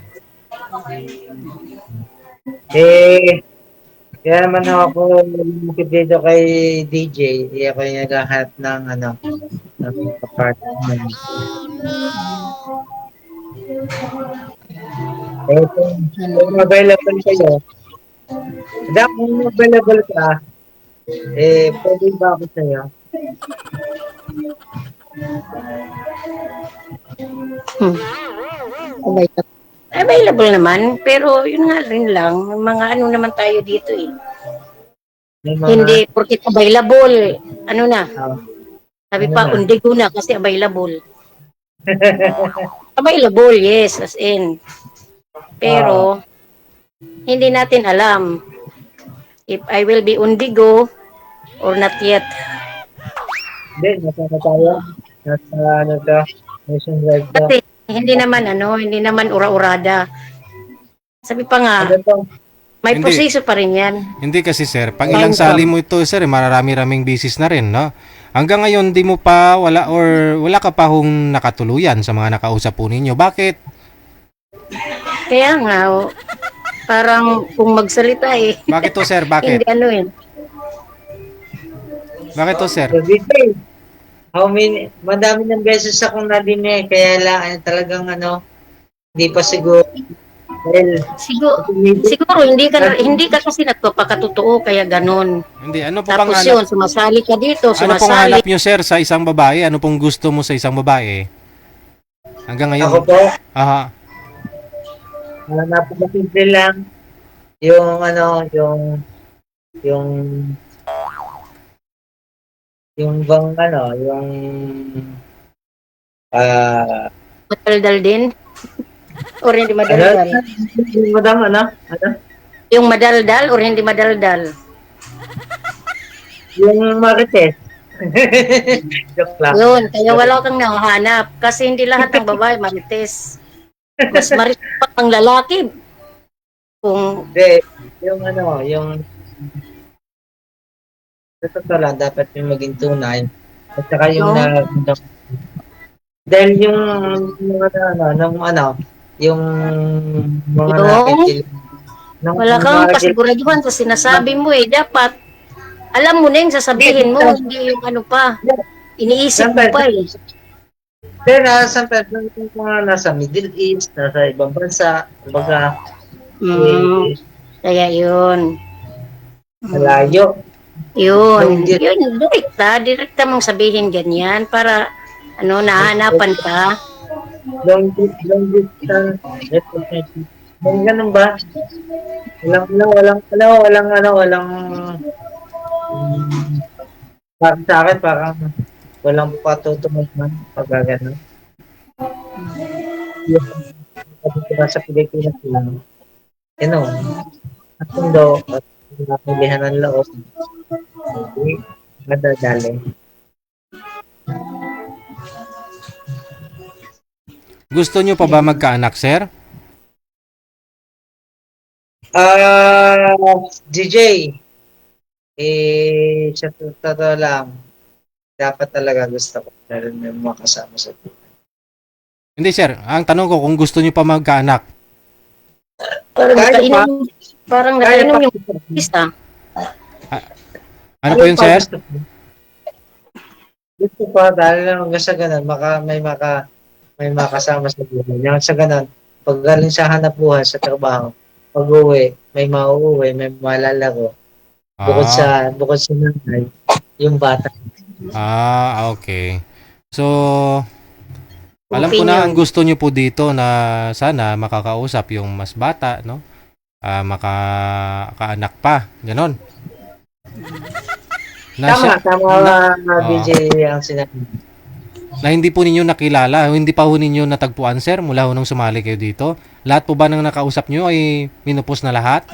Kaya naman ako lumukid dito kay DJ. Ako yung naghahanap ng apartment. Kung available kayo, kung available ka, pwede ba ako sa'yo? Available naman, pero yun nga rin lang, mga naman tayo dito eh. Hindi porkit available, sabi pa, undigo na kasi available. Available, yes, as in. Pero, hindi natin alam if I will be undigo or not yet. Hindi, nasa tayo. Nasa nationwide ka. Kasi, hindi naman ura-urada. Sabi pa nga, may proseso pa rin yan. Hindi kasi sir, pang ilang sali mo ito sir, marami-raming bisis na rin, no? Hanggang ngayon di mo pa wala ka pa hong nakatuluyan sa mga nakausap po ninyo. Bakit? Kaya nga, parang kung magsalita eh. Bakit to sir? Bakit? Hindi Bakit to sir? Madami ng beses akong nadinig, kaya lang talagang hindi pa siguro Dahil, Siguro hindi ka kasi nagpapakatotoo kaya ganun. Hindi, ano po bang Tapos hanap? yun, sumasali ka dito, Ano pong sumasali. hanap nyo, sir, sa isang babae? Ano pong gusto mo sa isang babae? Hanggang ngayon. ako po, Aha. napakasimple lang. Yung yung bang Madaldal din. Or hindi madaldal. madam, Yung madaldal or hindi madaldal. yung marites. Joke lang. Yun, kaya wala kang nahanap. Kasi hindi lahat ng babae marites. Mas marites pa ang lalaki. Kung Hindi, yung sa totoo lang, dapat yung maging tunay. At saka yung dahil yung yung mga nakikil. wala kang kasiguraduhan sa sinasabi mo dapat alam mo na yung sasabihin mo, hindi yung ano pa. Iniisip mo pa Pero sometimes nasa Middle East, nasa ibang bansa, kumbaga, kaya yun. malayo. Yun, direkta mong sabihin ganyan para nahanapan ka. Long distance relationship. Ganun ba? Walang sa akin parang walang patutunod man pag gano'n. Sa Pilipinas lang. At mundo at napilihan ng loob. Madadali. Gusto nyo pa ba magkaanak, sir? DJ, sa totoo lang, dapat talaga gusto ko meron may makasama sa buhay. Hindi, sir. Ang tanong ko, kung gusto nyo pa magkaanak. Parang nakainom yung isa. Ano po yun, sir? Gusto pa dahil lang sa ganun, may makasama sa buhay. Yung sa ganun, pag galing sa hanap buhay sa trabaho, pag uwi, may mauuwi, may malalaro. Bukod sa nanay, yung bata. Okay. So, alam ko na ang gusto nyo po dito na sana makakausap yung mas bata, no? Makakaanak pa, ganon. Tama DJ ang sinabi. Na hindi po ninyo nakilala, hindi pa ho ninyo natagpuan, sir, mula ho nung sumali kayo dito. Lahat po ba nang nakausap nyo ay minupos na lahat?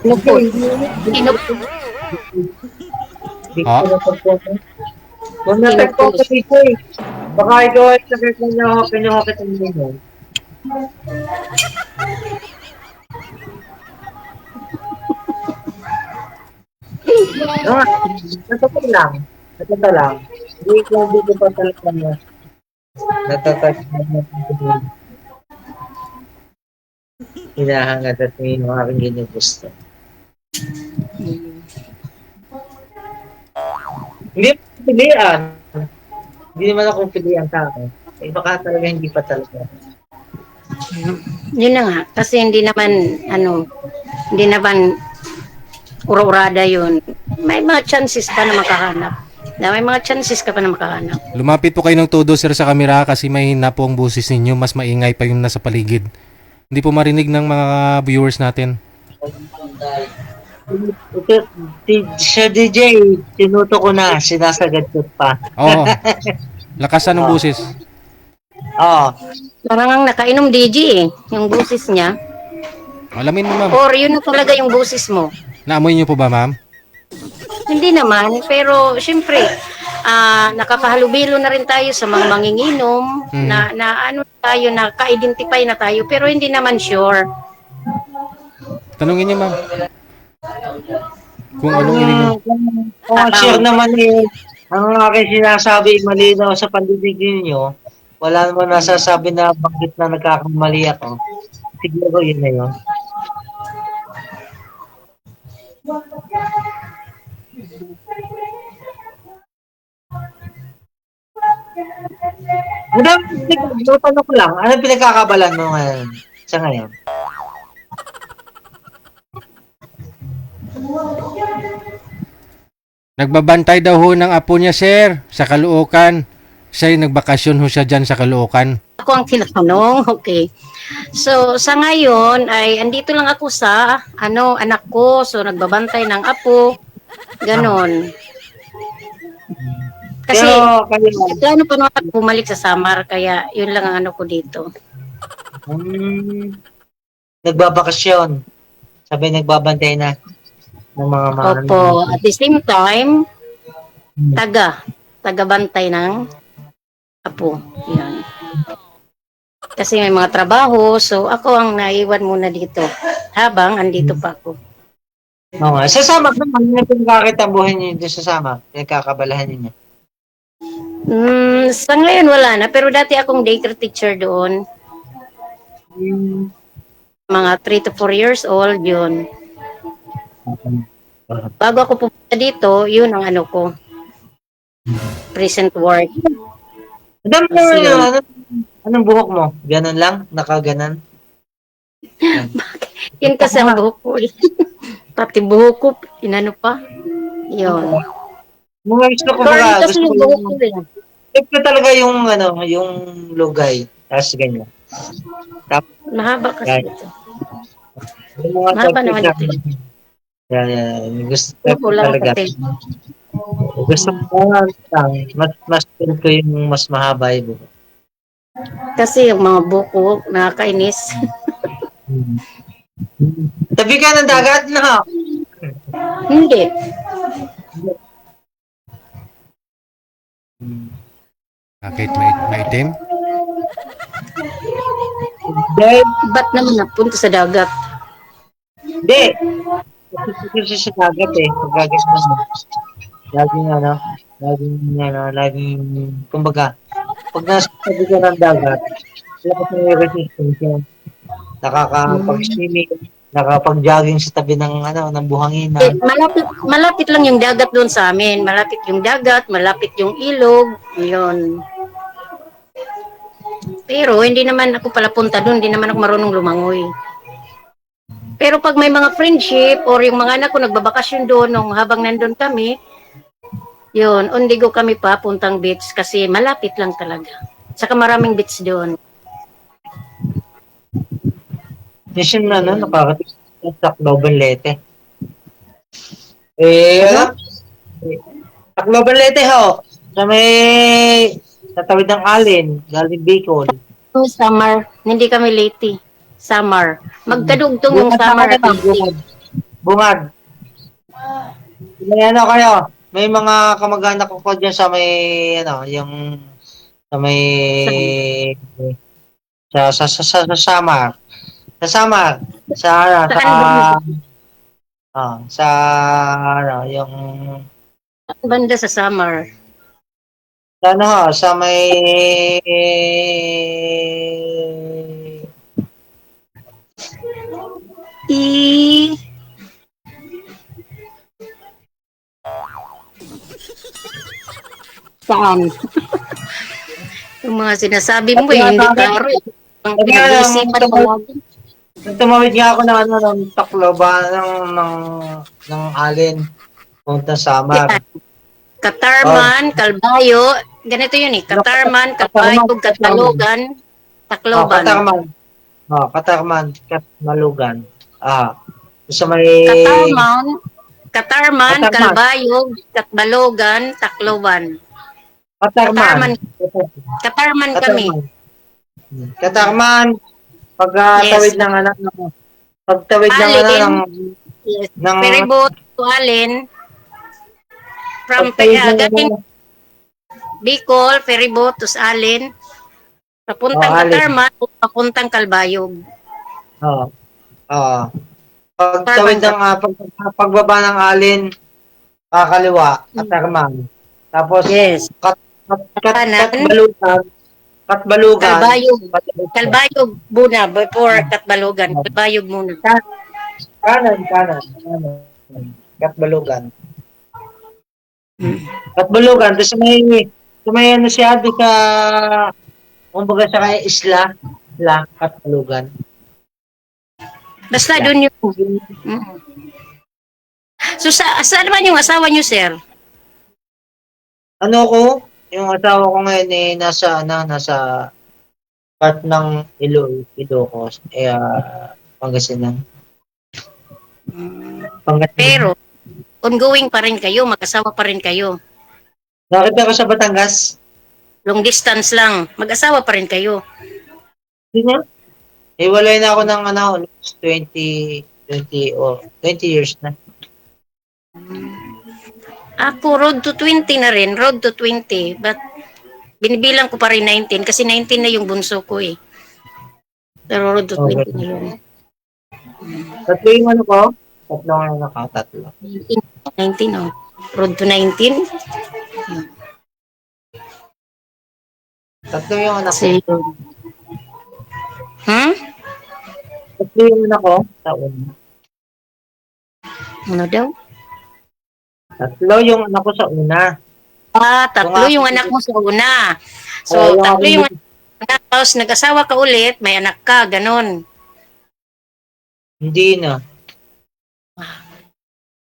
Kung natagpo ko dito baka ikaw ay sagot na pinuhakit ang ninyo. Natapos lang. Hindi ko pa talaga na natatag na hinahangad at yung aking ginugusto. Hindi pilihan. Hindi naman ako pilihan sa akin. Baka talaga hindi pa talaga. Yun na nga. Kasi hindi naman ura-urada yun. May mga chances ka na makahanap. May mga chances ka pa na makahanap. Lumapit po kayo ng todo, sir, sa kamera kasi mahina po ang boses ninyo. Mas maingay pa yung nasa paligid. Hindi po marinig ng mga viewers natin. Siya DJ, tinuto ko na, sinasagat ko pa. Oo. Lakasan ng boses. Oo. Parang ang nakainom DJ yung boses niya. Alamin mo, ma'am. Or yun na talaga yung boses mo. Naamoy niyo po ba, ma'am? Hindi naman, pero syempre, nakakahalubilo na rin tayo sa mga manginginom, naka-identify na tayo, pero hindi naman sure. Tanungin niyo, ma'am. Kung anong ininom. Kung sure naman ang aking sinasabi malinaw sa pandinig ninyo, wala naman nasasabi na bakit na nagkakamali ako. Siguro yun na yun. Tanong ko lang, ano pinagkakabalan mo ngayon? Sa ngayon. Nagbabantay daw ho ng apo niya, sir, sa Caloocan. Siya'y nagbakasyon ho siya dyan sa Caloocan. Ako ang tinatanong, okay. So, sa ngayon, ay andito lang ako sa, anak ko. So, nagbabantay ng apo. Ganon. Kasi, plano pa naman ako bumalik sa Samar, kaya yun lang ang ano ko dito. Nagbabakasyon. Sabi nagbabantay na ng mga Opo, at the same time, taga-bantay ng apo. Yan. Kasi may mga trabaho, so ako ang naiwan muna dito habang andito pa ako. Oo nga. Sa Samar naman, ano pinagkakitambuhin niyo doon sa Samar? Pinagkakabalahan niyo? Sa ngayon wala na, pero dati akong daycare teacher doon. Mga 3 to 4 years old yun. Bago ako pupunta dito, yun ang ano ko. Present work. Madam, anong buhok mo? Ganon lang? Nakaganon? Yun kasi ang buhok ko. Pati buhok ko, inano pa. Yun. Mga gusto ko Kasi yung buhok ko yun. Ito talaga yung yung lugay. Tapos ganyan. Mahaba kasi ito. Mahaba naman ito. Yan. Gusto ko Wala talaga. kasi. Gusto ko lang. Mas feel ko yung mas mahaba yung buhok. Kasi yung mga buko, nakakainis. Tabi ka ng dagat na. Hindi. Bakit may itim? Ba't naman napunta sa dagat? Hindi. Kasi sa dagat eh. Sa dagat naman. Laging, kumbaga, pag nasa tabi ka ng dagat, wala ka may resistance yan. Nakakapag-swimming, nakakapag-jogging sa tabi ng buhangin. Malapit lang yung dagat doon sa amin. Malapit yung dagat, malapit yung ilog. Yun. Pero hindi naman ako pala punta doon, hindi naman ako marunong lumangoy. Pero pag may mga friendship or yung mga anak ko nagbabakasyon doon nung habang nandun kami, yun, undigo kami pa puntang beach kasi malapit lang talaga. Saka maraming beach doon. Mission na, nakakatik sa Tacloban Leyte. Tacloban Leyte ho. Sa tawid ng Alin, galing Bicol. Summer, hindi kami late. Summer. Magkadugtong yung summer at late. Bungad. May kayo? May mga kamag-anak ko dyan sa may, yung sa may, sa Samar. Sa Samar. Yung banda sa summer. Sa may Saan? Yung mga sinasabi mo, hindi klaro. Ang pinag-iisipan mo lagi. Tumawid nga ako ng Tacloban ng Alin. Punta Samar. Katarman, Calbayo, ganito yun eh. Katarman, Calbayo, Catalogan, Tacloban. Katarman, Catalogan. Sa may Katarman, Calbayo, Catbalogan, Tacloban. Katarman kami. Katarman, pagtawid ng pagtawid ng Ferryboat to Alin. From galing Bicol, ferryboat to Alin. Papuntang Katarman, papuntang Calbayog. Pagtawid ng pagbaba ng Alin, kakaliwa, Katarman. Tapos, Katbalugan. Calbayog muna, before Katbalogan. Calbayog muna. Kanan. Katbalugan. Katbalugan. Tapos may siya doon sa, kumbaga sa kaya isla, Katbalugan. Basta doon yung... So, saan naman yung asawa niyo, sir? Ano ko? Yung asawa ko ngayon nasa part ng Ilocos, Pangasinan. Pero, ongoing pa rin kayo, mag-asawa pa rin kayo. Bakit ako sa Batangas? Long distance lang, mag-asawa pa rin kayo. Hindi na. Walay na ako ng 20 years na. Ako, road to 20 na rin, road to 20. But, binibilang ko pa rin 19 kasi 19 na yung bunso ko eh. Pero road to 20 na yun. Tatlo yung ano ko? Tatlo. 19 oh. Road to 19. Tatlo yung anak ko. Tatlo yung anak ko sa una. Ano daw? Tatlo yung anak ko sa una. Tatlo yung anak mo sa una. So, tatlo yung anak, tapos nag-asawa ka ulit, may anak ka, ganon. Hindi na.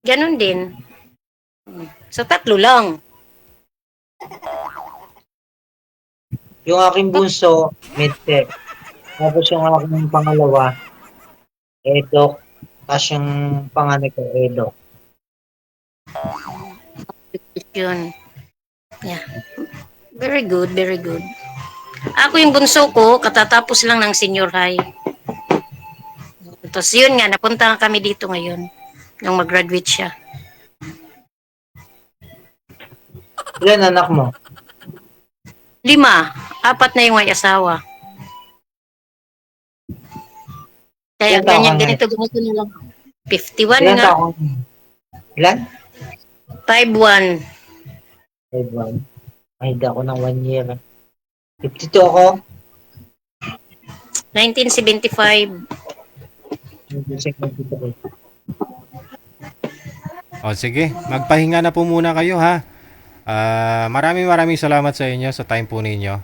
Ganon din. So, tatlo lang. Yung aking bunso, medtech. Tapos yung aking pangalawa, edok. Tapos yung panganay ko, edok. Yun. Yeah. Very good, very good. Ako yung bunso ko, katatapos lang ng senior high. Tapos yun nga, napunta kami dito ngayon nung mag-graduate siya. Ilan anak mo? 5. 4 na yung may asawa. Kaya ganito na lang. 51 Ilan nga. Ilan? 5'1". 5'1". Ay, ako ng 1 year. 52 ako. 1975. O sige, magpahinga na po muna kayo ha. Maraming salamat sa inyo sa time po ninyo.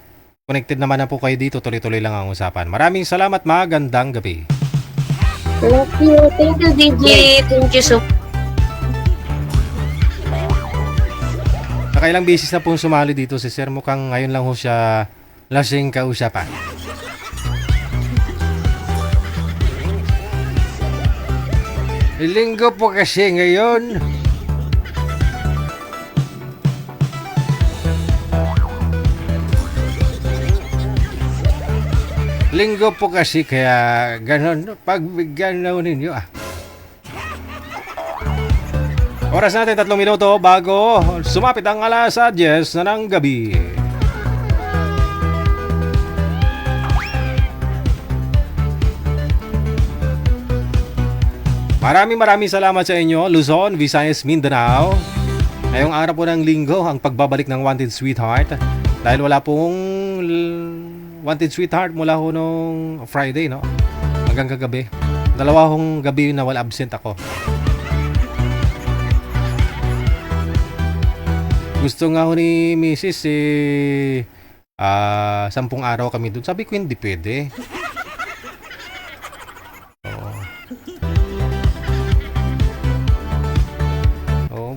Connected naman na po kayo dito, tuloy-tuloy lang ang usapan. Maraming salamat, magandang gabi. Thank you DJ. Thank you so much. Nakailang beses na pong sumali dito si Sir. Mukhang ngayon lang ho siya lasing kausapan. Linggo po kasi ngayon. Linggo po kasi kaya ganon. Pagbigyan na ninyo Oras natin 3 minuto bago sumapit ang alas 10 na ng gabi. Maraming salamat sa inyo, Luzon, Visayas, Mindanao. Ngayong araw po ng linggo, ang pagbabalik ng Wanted Sweetheart. Dahil wala pong Wanted Sweetheart mula ho nung Friday, no? Hanggang kagabi. 2 gabi na wala absent ako. Gusto nga ho ni Mrs. 10 araw kami doon. Sabi ko hindi pwede.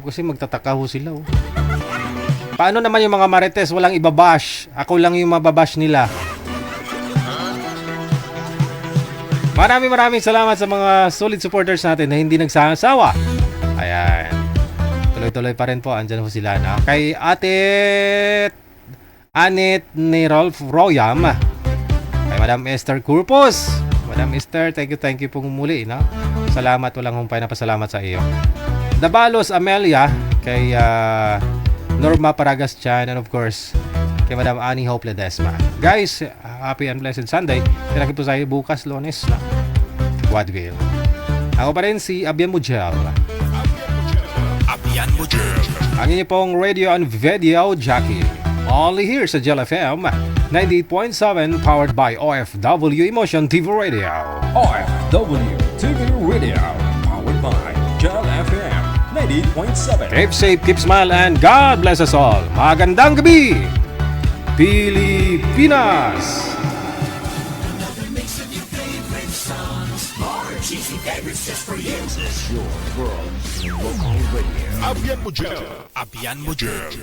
Kasi magtataka ho sila. Paano naman yung mga marites? Walang ibabash. Ako lang yung mababash nila. Maraming salamat sa mga solid supporters natin na hindi nagsasawa. Ayan. Tuloy-tuloy pa rin po. Andyan ho sila na. Kay Ate Anet ni Rolf Royam. Kay Madam Esther Curpos. Madam Esther, thank you pong muli. No? Salamat. Walang humpay na pasalamat sa iyo. Dabalos Amelia, kay Norma Paragas Chan, and of course kay Madam Annie Hope Ledesma. Guys, happy and blessed Sunday. Pinakita po sa iyo bukas, Lunes na God will. Ako pa rin si Abian Mujel. Ang inyo pong radio and video jockey. Only here sa Jel FM 98.7, powered by OFW Emotion TV Radio. OFW TV Radio, powered by Jel FM 98.7. Keep safe, keep smile, and God bless us all. Magandang gabi, Pilipinas! Your world local radio. Abian mo dyan.